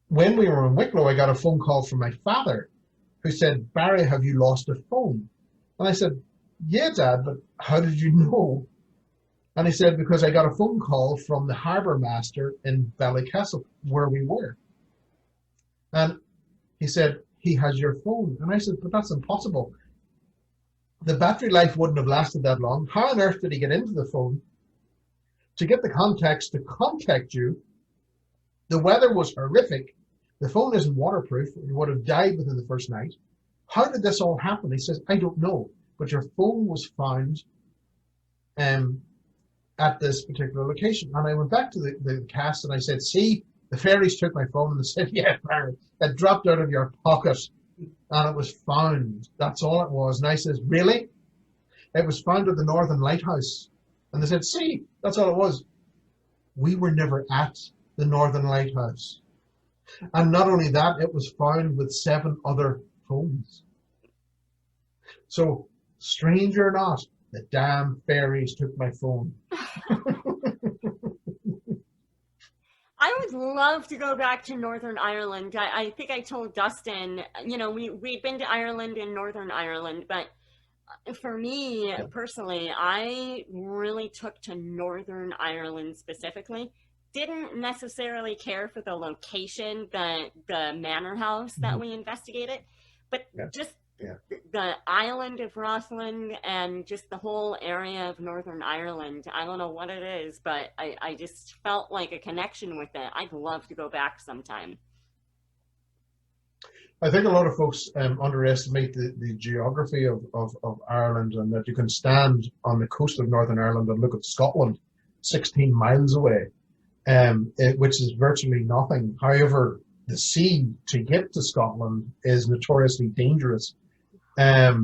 when we were in Wicklow, I got a phone call from my father, who said, Barry, have you lost a phone? And I said, yeah, Dad, but how did you know? And he said, because I got a phone call from the harbour master in Ballycastle, where we were. And he said, he has your phone. And I said, but that's impossible. The battery life wouldn't have lasted that long. How on earth did he get into the phone to get the contacts to contact you? The weather was horrific. The phone isn't waterproof. It would have died within the first night. How did this all happen? He says, I don't know, but your phone was found at this particular location. And I went back to the cast and I said, see, the fairies took my phone. And they said, yeah, Barry, it dropped out of your pocket and it was found. That's all it was. And I says, really? It was found at the Northern Lighthouse. And they said, see, that's all it was. We were never at the Northern Lighthouse. And not only that, it was found with 7 other phones. So, strange or not, the damn fairies took my phone. I would love to go back to Northern Ireland. I think I told Dustin, we'd been to Ireland and Northern Ireland, but for me personally, I really took to Northern Ireland specifically. Didn't necessarily care for the location, the manor house that we investigated, but just the island of Rathlin and just the whole area of Northern Ireland. I don't know what it is, but I just felt like a connection with it. I'd love to go back sometime. I think a lot of folks underestimate the geography of Ireland, and that you can stand on the coast of Northern Ireland and look at Scotland 16 miles away. Which is virtually nothing. However, the sea to get to Scotland is notoriously dangerous. But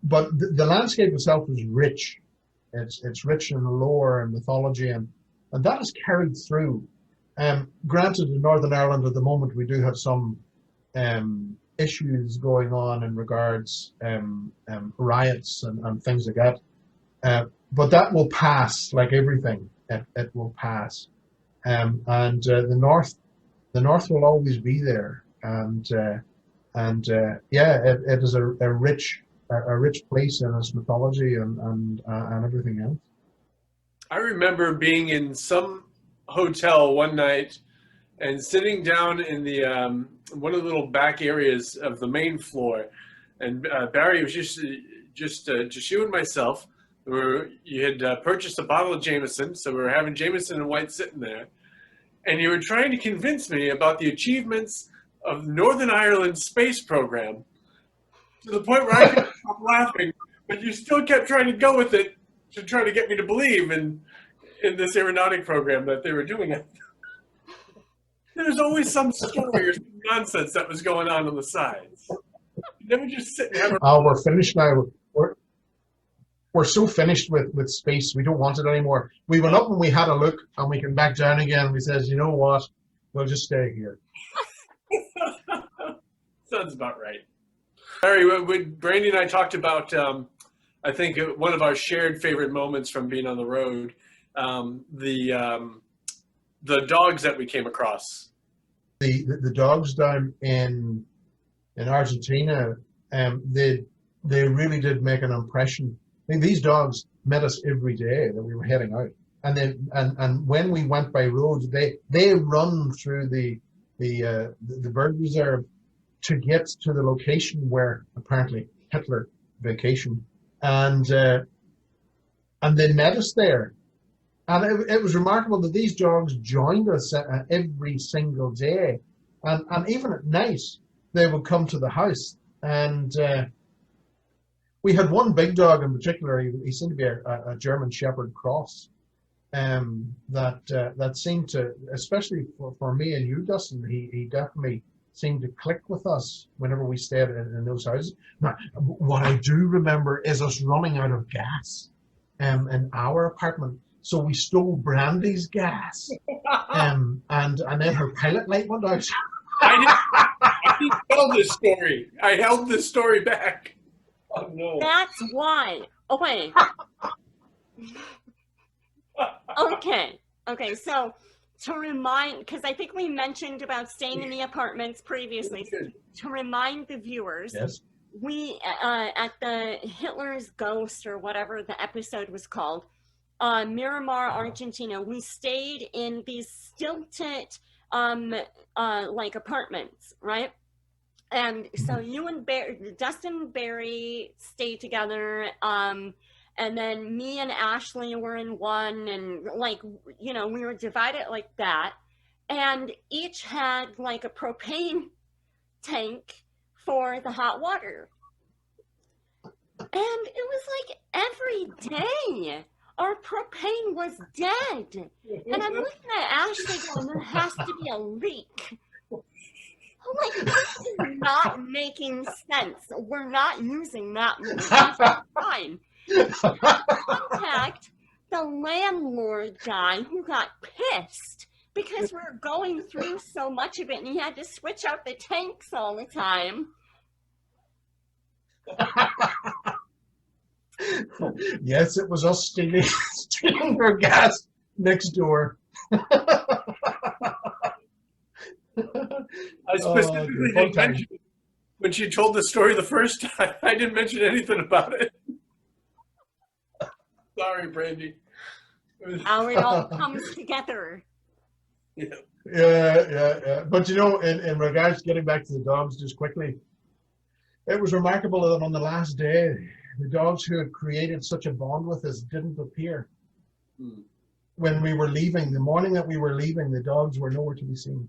the landscape itself is rich. It's rich in lore and mythology, and that is carried through. Granted, in Northern Ireland at the moment, we do have some issues going on in regards riots and things like that. But that will pass, like everything. It will pass, and the north will always be there, and it is a rich place in its mythology and everything else. I remember being in some hotel one night and sitting down in the one of the little back areas of the main floor, and Barry was just you and myself. You had purchased a bottle of Jameson, so we were having Jameson and White sitting there, and you were trying to convince me about the achievements of Northern Ireland's space program, to the point where I couldn't stop laughing, but you still kept trying to go with it to try to get me to believe in this aeronautic program that they were doing. There's always some story or some nonsense that was going on the sides. You never just sit and have we're finished now. we're so finished with space, we don't want it anymore. We went up and we had a look, and we came back down again. And we says, you know what? We'll just stay here. Sounds about right. Pari, when Brandy and I talked about, I think one of our shared favorite moments from being on the road, the dogs that we came across. The dogs down in Argentina, they really did make an impression. I mean, these dogs met us every day that we were heading out, and when we went by road, they run through the bird reserve to get to the location where apparently Hitler vacationed, and they met us there. And it was remarkable that these dogs joined us every single day. And even at night, they would come to the house. And we had one big dog in particular. He seemed to be a German Shepherd cross that seemed to, especially for me and you, Dustin, he definitely seemed to click with us whenever we stayed in those houses. Now, what I do remember is us running out of gas in our apartment. So we stole Brandy's gas, and then her pilot light went out. I didn't tell this story. I held this story back. Oh no. That's why. Oh wait. Okay. So to remind, because I think we mentioned about staying in the apartments previously. To remind the viewers, Yes. We at the Hitler's Ghost or whatever the episode was called. Miramar, Argentina, we stayed in these stilted like apartments, right? And so you and Dustin and Barry stayed together, and then me and Ashley were in one, and like, you know, we were divided like that, and each had like a propane tank for the hot water. And it was like every day our propane was dead. And I'm looking at Ashley going, there has to be a leak. I'm like, this is not making sense. We're not using that much. Fine. Contact the landlord guy who got pissed because we're going through so much of it and he had to switch out the tanks all the time. Yes, it was us stealing her gas next door. I specifically didn't mention it. When she told the story the first time, I didn't mention anything about it. Sorry, Brandy. How it all comes together. Yeah. But you know, in regards to getting back to the dogs just quickly, it was remarkable that on the last day, the dogs who had created such a bond with us didn't appear. When we were leaving, the morning that we were leaving, the dogs were nowhere to be seen.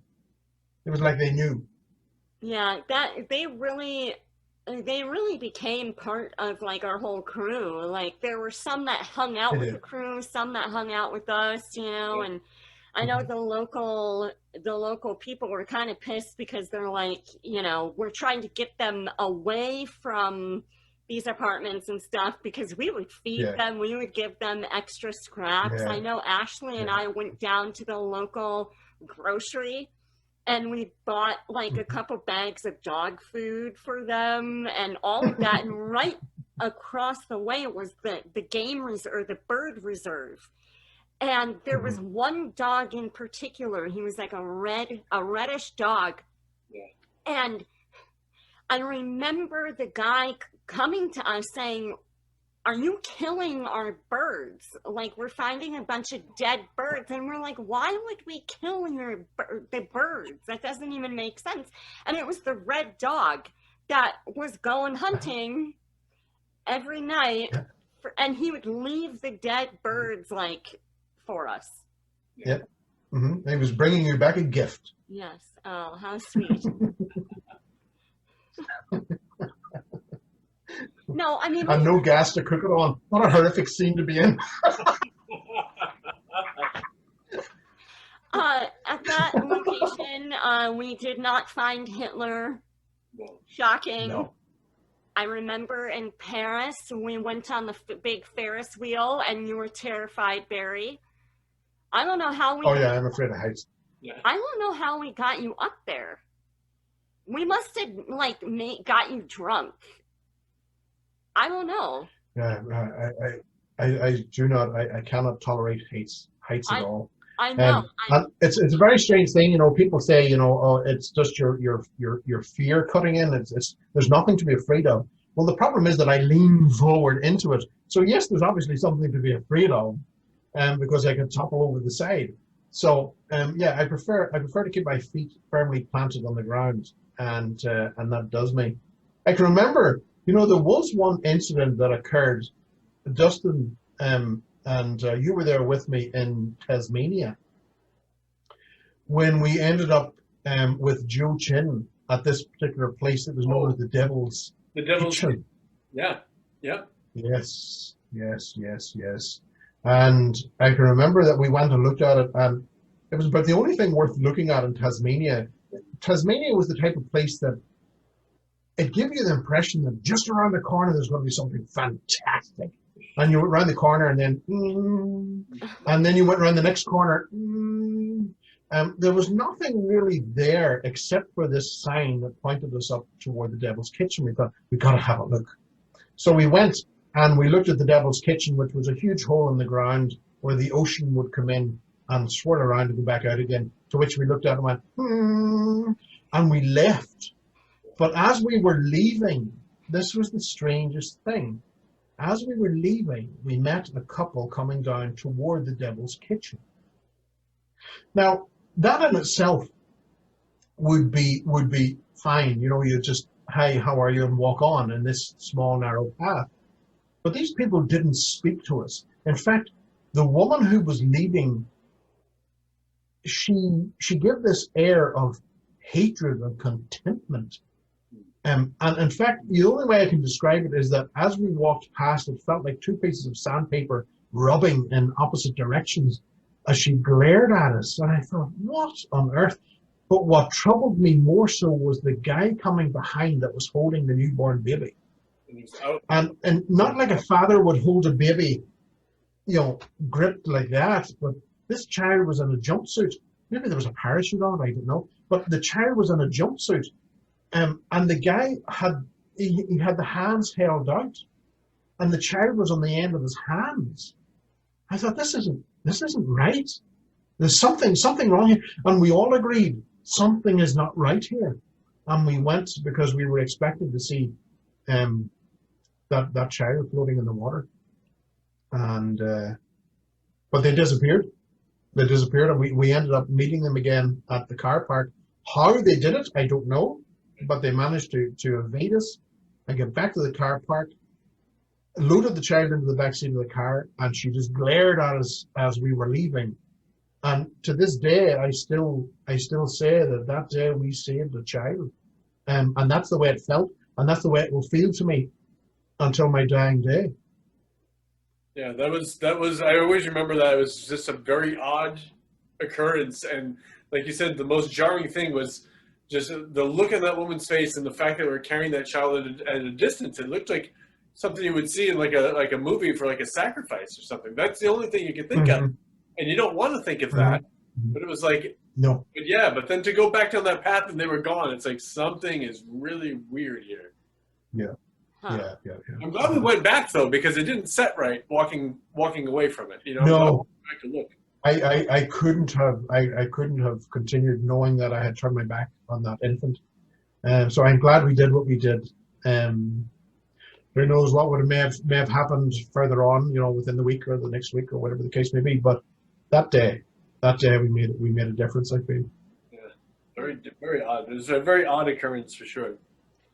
It was like they knew. Yeah, that they really became part of like our whole crew. Like there were some that hung out with the crew, some that hung out with us, you know, and I know the local people were kind of pissed because they're like, you know, we're trying to get them away from these apartments and stuff because we would feed them, we would give them extra scraps. I know Ashley and I went down to the local grocery and we bought like a couple bags of dog food for them and all of that. And right across the way was the game reserve, the bird reserve. And there was one dog in particular. He was like a reddish dog. And I remember the guy coming to us saying, are you killing our birds? Like, we're finding a bunch of dead birds. And we're like, why would we kill the birds? That doesn't even make sense. And it was the red dog that was going hunting every night. And he would leave the dead birds, like, for us. Yep. He was bringing you back a gift. Yes. Oh, how sweet. No, I mean... And no gas to cook it on. What a horrific scene to be in. At that location, we did not find Hitler. Shocking. No. I remember in Paris, we went on the big Ferris wheel and you were terrified, Barry. I don't know how we. Oh yeah, I'm afraid of heights. Yeah. I don't know how we got you up there. We must have like got you drunk. I don't know. Yeah, I do not. I cannot tolerate heights at all. I know. And it's a very strange thing, you know. People say, you know, oh, it's just your fear cutting in. It's there's nothing to be afraid of. Well, the problem is that I lean forward into it. So yes, there's obviously something to be afraid of, because I can topple over the side. So yeah, I prefer to keep my feet firmly planted on the ground, and that does me. I can remember, you know, there was one incident that occurred, Dustin, and you were there with me in Tasmania when we ended up with Joe Chin at this particular place that was known as the Devil's Kitchen. Yeah. Yes. And I can remember that we went and looked at it, and it was about the only thing worth looking at in Tasmania. Tasmania was the type of place that it gave you the impression that just around the corner there's going to be something fantastic. And you went around the corner, and then you went around the next corner. There was nothing really there except for this sign that pointed us up toward the Devil's Kitchen. We thought, we got to have a look. So we went and we looked at the Devil's Kitchen, which was a huge hole in the ground where the ocean would come in and swirl around and go back out again. To which we looked at and went, and we left. But as we were leaving, this was the strangest thing. As we were leaving, we met a couple coming down toward the Devil's Kitchen. Now, that in itself would be fine. You know, you just, hey, how are you, and walk on in this small, narrow path. But these people didn't speak to us. In fact, the woman who was leading, she gave this air of hatred and contentment. And in fact, the only way I can describe it is that as we walked past, it felt like two pieces of sandpaper rubbing in opposite directions as she glared at us. And I thought, what on earth? But what troubled me more so was the guy coming behind that was holding the newborn baby. And not like a father would hold a baby, you know, gripped like that, but this child was in a jumpsuit. Maybe there was a parachute on it, I don't know. But the child was in a jumpsuit. And the guy had the hands held out, and the child was on the end of his hands. I thought, this isn't right. There's something wrong here. And we all agreed something is not right here. And we went because we were expecting to see that child floating in the water. And but they disappeared. And we ended up meeting them again at the car park. How they did it, I don't know. But they managed to evade us and get back to the car park, loaded the child into the back seat of the car, and she just glared at us as we were leaving. And to this day, I still say that day we saved a child, and that's the way it felt, and that's the way it will feel to me until my dying day. Yeah, that was. I always remember that. It was just a very odd occurrence, and like you said, the most jarring thing was just the look on that woman's face and the fact that we're carrying that child at a distance. It looked like something you would see in like a movie for like a sacrifice or something. That's the only thing you can think of, and you don't want to think of that. But it was like, no. But yeah, but then to go back down that path and they were gone, it's like something is really weird here. Yeah. Huh. Yeah. I'm glad we went back though, because it didn't set right walking away from it. You know, no. Back to look. I couldn't have continued knowing that I had turned my back on that infant. So I'm glad we did what we did. Who knows what may have happened further on, you know, within the week or the next week or whatever the case may be. But that day we made a difference, I feel. Yeah, very odd. It was a very odd occurrence for sure.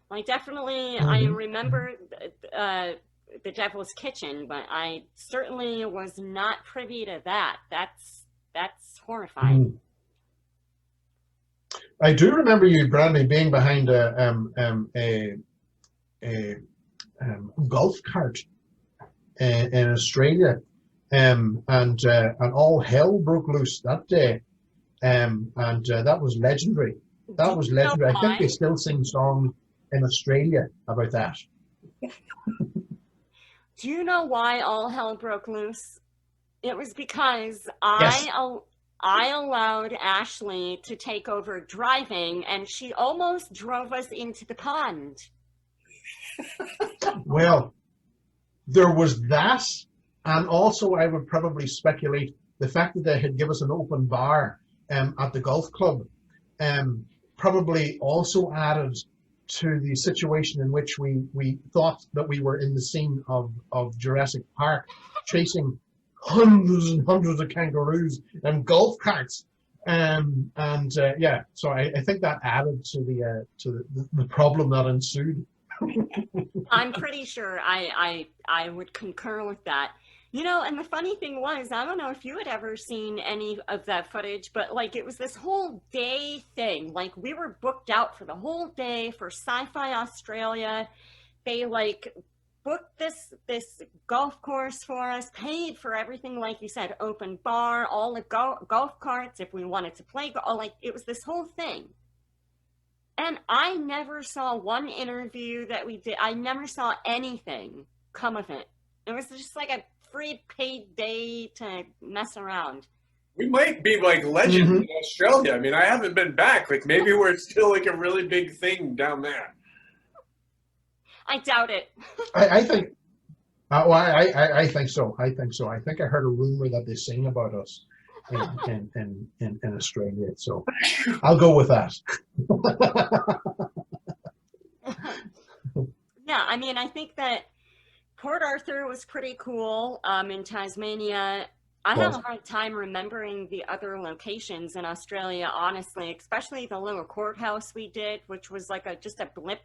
Like definitely, I remember the Devil's Kitchen, but I certainly was not privy to that. That's horrifying. I do remember you, Brandy, being behind a golf cart in Australia, and all hell broke loose that day, and that was legendary. That was legendary. I think they still sing songs in Australia about that. Do you know why all hell broke loose? It was because Yes. I allowed Ashley to take over driving, and she almost drove us into the pond. Well, there was that, and also I would probably speculate the fact that they had given us an open bar at the golf club probably also added to the situation in which we thought that we were in the scene of Jurassic Park, chasing hundreds and hundreds of kangaroos and golf carts. Yeah, so I think that added to the problem that ensued. I'm pretty sure I would concur with that. You know, and the funny thing was, I don't know if you had ever seen any of that footage, but like it was this whole day thing. Like we were booked out for the whole day for Sci-Fi Australia. They like booked this golf course for us, paid for everything, like you said, open bar, all the golf carts if we wanted to play. Like it was this whole thing. And I never saw one interview that we did. I never saw anything come of it. It was just like a free paid day to mess around. We might be like legends in Australia. I mean, I haven't been back. Like maybe we're still like a really big thing down there. I doubt it. I think. Well, I think so. I think so. I think I heard a rumor that they sing about us in Australia. So I'll go with that. Yeah, I mean, I think that Port Arthur was pretty cool in Tasmania. I have a hard time remembering the other locations in Australia, honestly, especially the little courthouse we did, which was like just a blip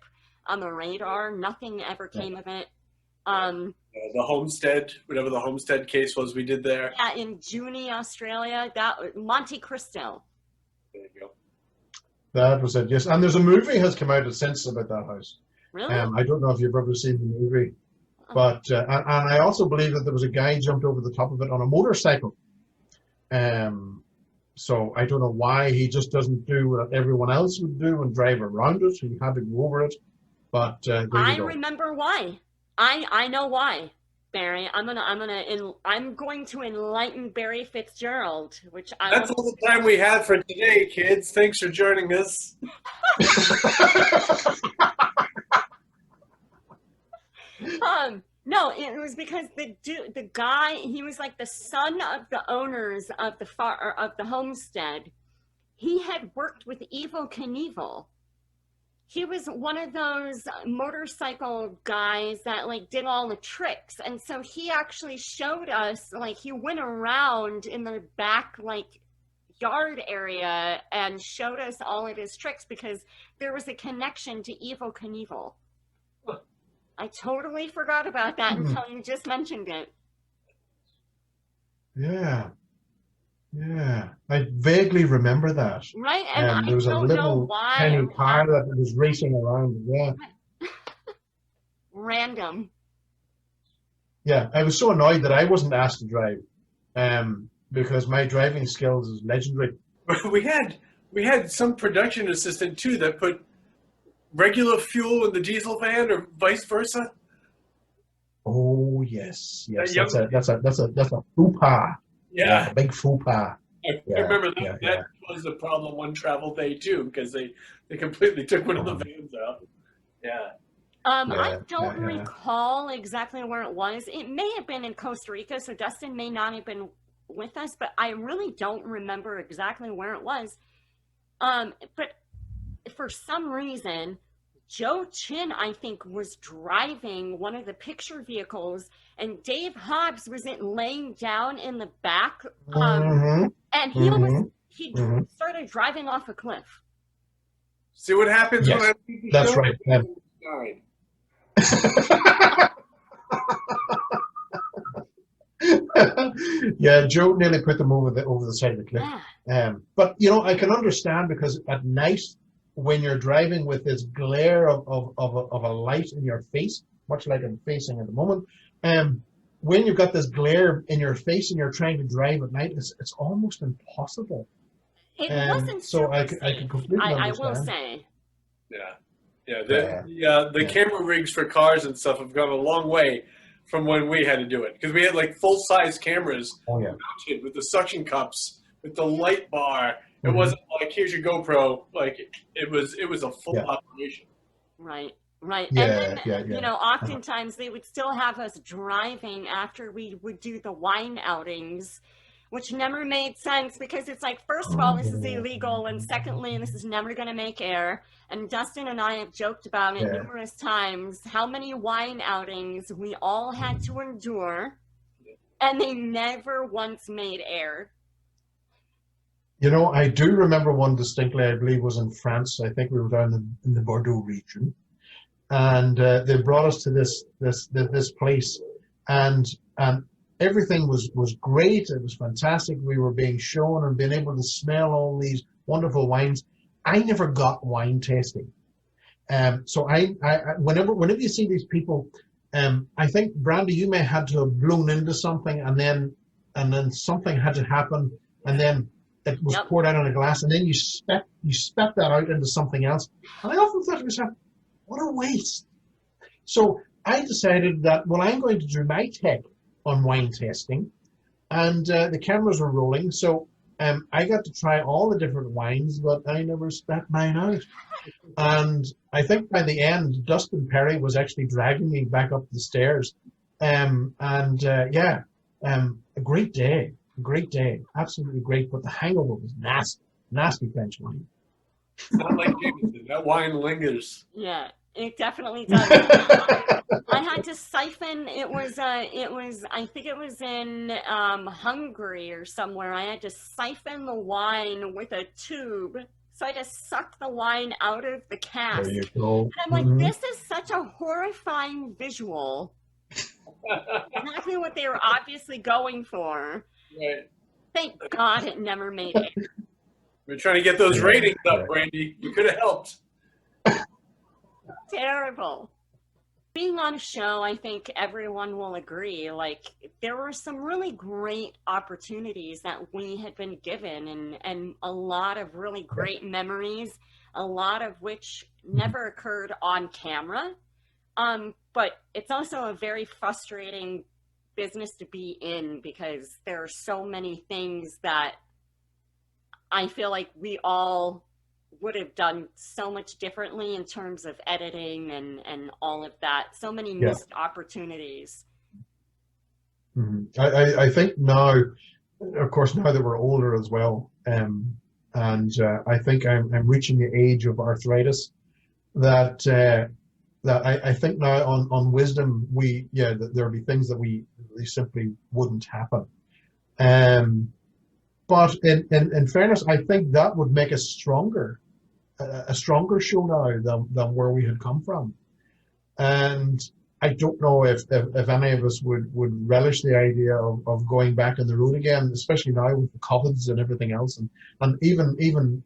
on the radar. Nothing ever came of it. The homestead, whatever the homestead case was we did there. Yeah, in Junee, Australia, Monte Cristo. There you go. That was it, yes. And there's a movie has come out since about that house. Really? I don't know if you've ever seen the movie, but and I also believe that there was a guy jumped over the top of it on a motorcycle. So I don't know why he just doesn't do what everyone else would do and drive around it. He had to go over it. But there you I go. remember why. I know why, Barry. I'm going to enlighten Barry Fitzgerald, which That's all the time we had for today, kids. Thanks for joining us. No, it was because the guy, he was like the son of the owners of the homestead. He had worked with Evel Knievel. He was one of those motorcycle guys that like did all the tricks. And so he actually showed us, like he went around in the back like yard area and showed us all of his tricks because there was a connection to Evel Knievel. I totally forgot about that until you just mentioned it. Yeah. Yeah, I vaguely remember that. Right, and there was I a don't know little why. tiny car that was racing around. Yeah. Random. Yeah, I was so annoyed that I wasn't asked to drive, because my driving skills is legendary. We had some production assistant too that put regular fuel in the diesel van or vice versa. Oh yes, yes, That that's a faux Yeah, a big faux pas. I remember that was a problem one travel day too because they completely took one of the vans out. Yeah. I don't recall exactly where it was. It may have been in Costa Rica, so Dustin may not have been with us, but I really don't remember exactly where it was. But for some reason, Joe Chin, I think, was driving one of the picture vehicles, and Dave Hobbs was laying down in the back, and he started driving off a cliff. See what happens when I that's right. Yeah, Joe nearly put them over the side of the cliff. Yeah. But you know, I can understand because at night, when you're driving with this glare of a light in your face, much like I'm facing at the moment, when you've got this glare in your face and you're trying to drive at night, it's almost impossible. It wasn't so I safe, can completely understand. I will say. Yeah. Yeah, the Yeah. camera rigs for cars and stuff have gone a long way from when we had to do it, because we had like full size cameras Oh yeah. mounted with the suction cups, with the light bar. It Mhm. wasn't like here's your GoPro. Like it was a full Yeah. operation. Right, right. And Yeah. then, Yeah. Yeah. Uh-huh. oftentimes they would still have us driving after we would do the wine outings, which never made sense because it's like, first of all, this is illegal, and secondly, this is never going to make air. And Dustin and I have joked about it Yeah. numerous times how many wine outings we all had to endure, and they never once made air. You know, I do remember one distinctly. I believe was in France. I think we were down in the Bordeaux region, and they brought us to this place, and everything was great. It was fantastic. We were being shown and being able to smell all these wonderful wines. I never got wine tasting. So whenever you see these people, I think Brandy, you may had to have blown into something, and then something had to happen, and then it was Yep. poured out on a glass, and then you spat that out into something else. And I often thought to myself, what a waste. So I decided that, well, I'm going to do my tech on wine tasting, and the cameras were rolling, so I got to try all the different wines, but I never spat mine out. And I think by the end, Dustin Pari was actually dragging me back up the stairs. A great day, absolutely great. But the hangover was nasty, nasty French wine. Not like Jameson. That wine lingers. Yeah, it definitely does. I had to siphon. I think it was in Hungary or somewhere. I had to siphon the wine with a tube. So I just sucked the wine out of the cask. There you go. And I'm like, this is such a horrifying visual. Exactly what they were obviously going for. Right. Thank God it never made it. We're trying to get those Yeah, ratings up, yeah. Brandy. You could have helped. Terrible. Being on a show, I think everyone will agree, like, there were some really great opportunities that we had been given, and a lot of really great memories, a lot of which never occurred on camera. But it's also a very frustrating business to be in because there are so many things that I feel like we all would have done so much differently in terms of editing and all of that. So many Yeah. missed opportunities. I think now, of course, now that we're older as well, and I think I'm reaching the age of arthritis. That I think now on wisdom, that there'll be things that they simply wouldn't happen. But in fairness, I think that would make us stronger, a stronger show now than where we had come from. And I don't know if any of us would relish the idea of going back on the road again, especially now with the COVIDs and everything else, and even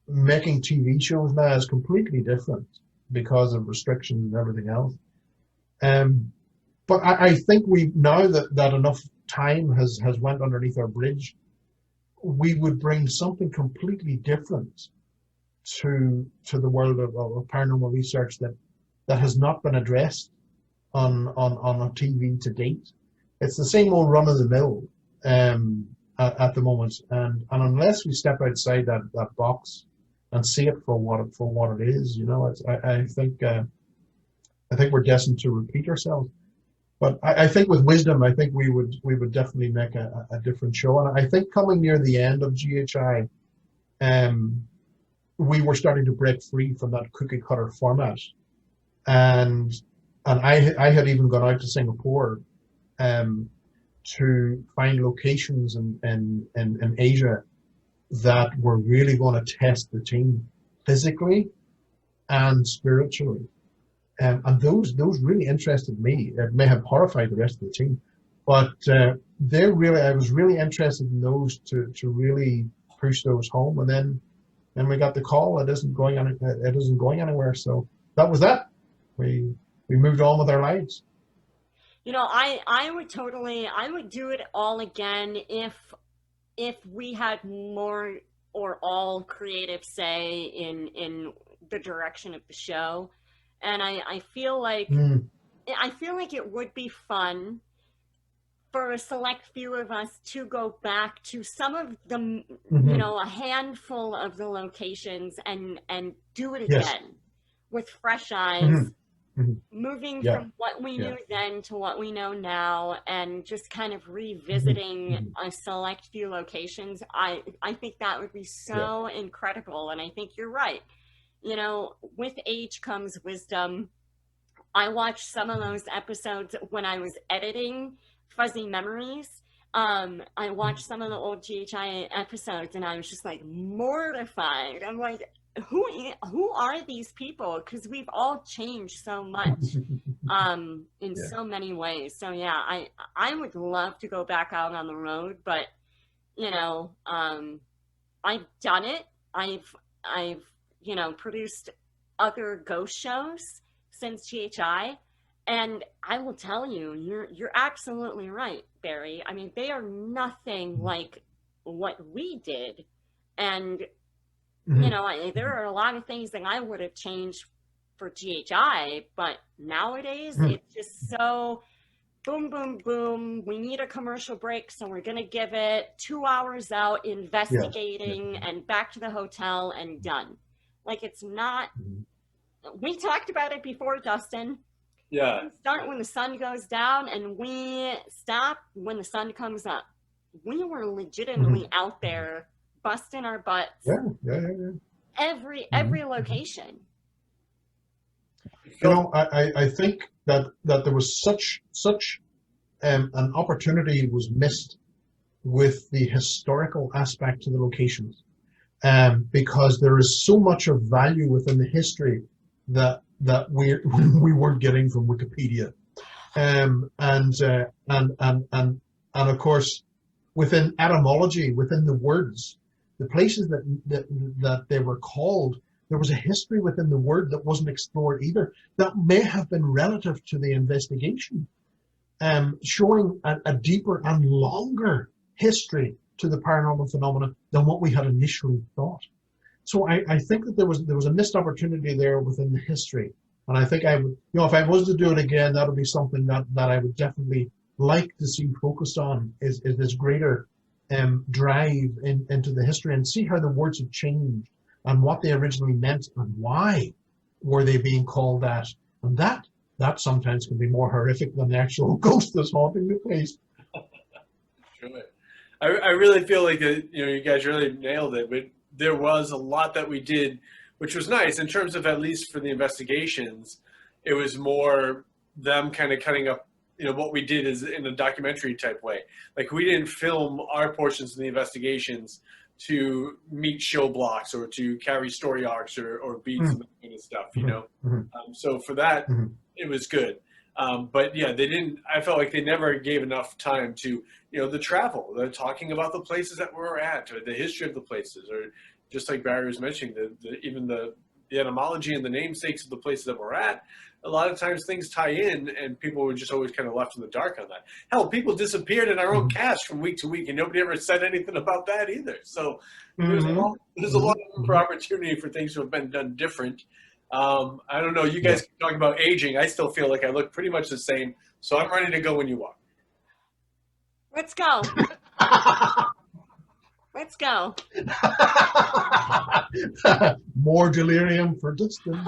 making TV shows now is completely different because of restrictions and everything else. But I think we now that enough time has went underneath our bridge, we would bring something completely different to the world of paranormal research that has not been addressed on a TV to date. It's the same old run of the mill at the moment, and unless we step outside that box and see it for what it is, I think we're destined to repeat ourselves. But I think with wisdom, I think we would definitely make a different show. And I think coming near the end of GHI, we were starting to break free from that cookie cutter format, and I had even gone out to Singapore to find locations in Asia that were really going to test the team physically and spiritually. And those really interested me. It may have horrified the rest of the team, but I was really interested in those to really push those home. And then we got the call. It isn't going anywhere. So that was that. We moved on with our lives. I would do it all again if we had more or all creative say in the direction of the show. And I feel like it would be fun for a select few of us to go back to some of the, you know, a handful of the locations and do it again with fresh eyes, moving from what we knew then to what we know now, and just kind of revisiting a select few locations. I think that would be so incredible. And I think you're right. You know, with age comes wisdom. I watched some of those episodes when I was editing Fuzzy Memories. I watched some of the old GHI episodes and I was just like mortified. I'm like, who are these people? Because we've all changed so much in so many ways. So yeah, I would love to go back out on the road, but you know, I've done it. I've you know, produced other ghost shows since GHI. And I will tell you, you're absolutely right, Barry. I mean, they are nothing like what we did. And, you know, there are a lot of things that I would have changed for GHI, but nowadays it's just so boom, boom, boom. We need a commercial break, so we're going to give it 2 hours out investigating and back to the hotel and done. Like, it's not, we talked about it before, Dustin. Yeah. We start when the sun goes down and we stop when the sun comes up. We were legitimately out there busting our butts. Every location. You know, I think that there was such an opportunity was missed with the historical aspect to the locations, because there is so much of value within the history that we weren't getting from Wikipedia, and of course within etymology, within the words, the places that they were called, there was a history within the word that wasn't explored either, that may have been relative to the investigation, showing a deeper and longer history to the paranormal phenomena than what we had initially thought. So I think that there was a missed opportunity there within the history. And I think I would, you know, if I was to do it again, that would be something that I would definitely like to see focused on, is this greater drive into the history and see how the words have changed and what they originally meant and why were they being called that. And that sometimes can be more horrific than the actual ghost that's haunting the place. Sure. I really feel like, you know, you guys really nailed it, but there was a lot that we did, which was nice in terms of, at least for the investigations, it was more them kind of cutting up, you know, what we did is in a documentary type way. Like, we didn't film our portions of the investigations to meet show blocks or to carry story arcs or beats and that kind of stuff, you know? So for that, it was good. But yeah, I felt like they never gave enough time to, you know, the travel, the talking about the places that we were at, or the history of the places, or just like Barry was mentioning, even the etymology and the namesakes of the places that we're at. A lot of times things tie in and people were just always kind of left in the dark on that. Hell, people disappeared in our own cast from week to week and nobody ever said anything about that either. So there's a lot of room for opportunity for things to have been done different. I don't know, you guys keep talking about aging. I still feel like I look pretty much the same. So I'm ready to go when you are. Let's go. Let's go. More delirium for Dustin.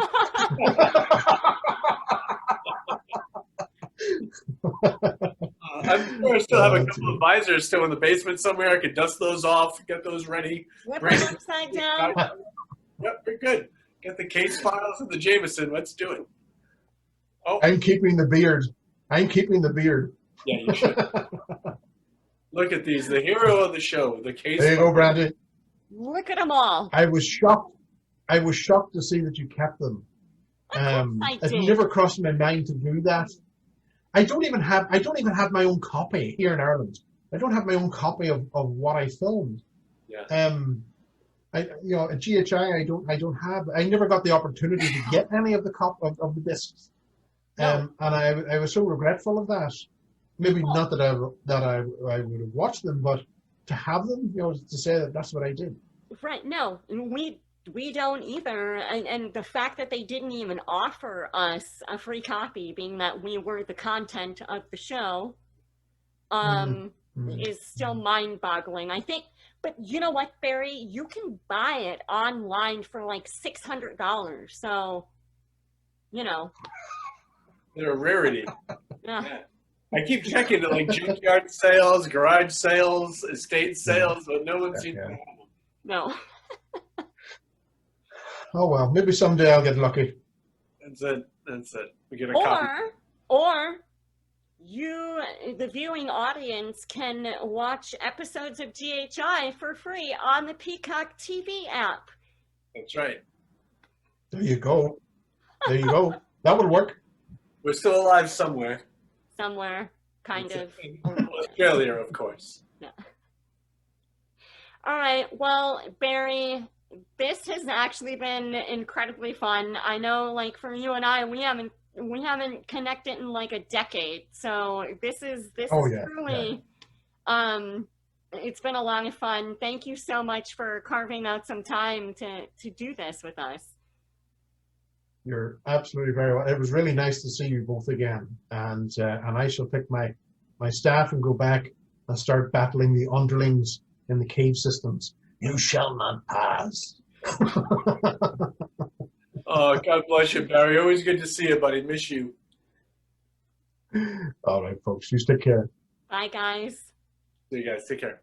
I'm sure I still have a couple of visors still in the basement somewhere. I could dust those off, get those ready. Flip them upside down. Yep, we're good. Get the case files and the Jameson. Let's do it. Oh, I'm keeping the beard. Yeah, you should. Look at these. The hero of the show. The case. There you go, Brandy. Look at them all. I was shocked to see that you kept them. It never crossed my mind to do that. I don't even have my own copy here in Ireland. I don't have my own copy of what I filmed. Yeah. At GHI, I don't have. I never got the opportunity to get any of the discs. No. And I was so regretful of that. Maybe not that I would have watched them, but to have them, you know, to say that that's what I did. Right. No, we we don't either. And the fact that they didn't even offer us a free copy, being that we were the content of the show, is still mind-boggling. I think, but you know what, Barry? You can buy it online for like $600. So, you know, They're a rarity. yeah. Yeah. I keep checking to like junkyard sales, garage sales, estate sales, but no one seems to have them. No. Oh well, maybe someday I'll get lucky. That's it. That's it. We get a copy. Or you, the viewing audience, can watch episodes of GHI for free on the Peacock TV app. That's right. There you go. There you go. That would work. We're still alive somewhere. Somewhere, kind of. In Australia, of course. Yeah. All right. Well, Barry, this has actually been incredibly fun. I know, like, for you and I, we haven't connected in like a decade. So this is truly, it's been a lot of fun. Thank you so much for carving out some time to do this with us. You're absolutely very well. It was really nice to see you both again, and I shall pick my staff and go back and start battling the underlings in the cave systems. You shall not pass. Oh, God bless you, Barry. Always good to see you, buddy. Miss you. All right, folks. You take care. Bye, guys. See you guys. Take care.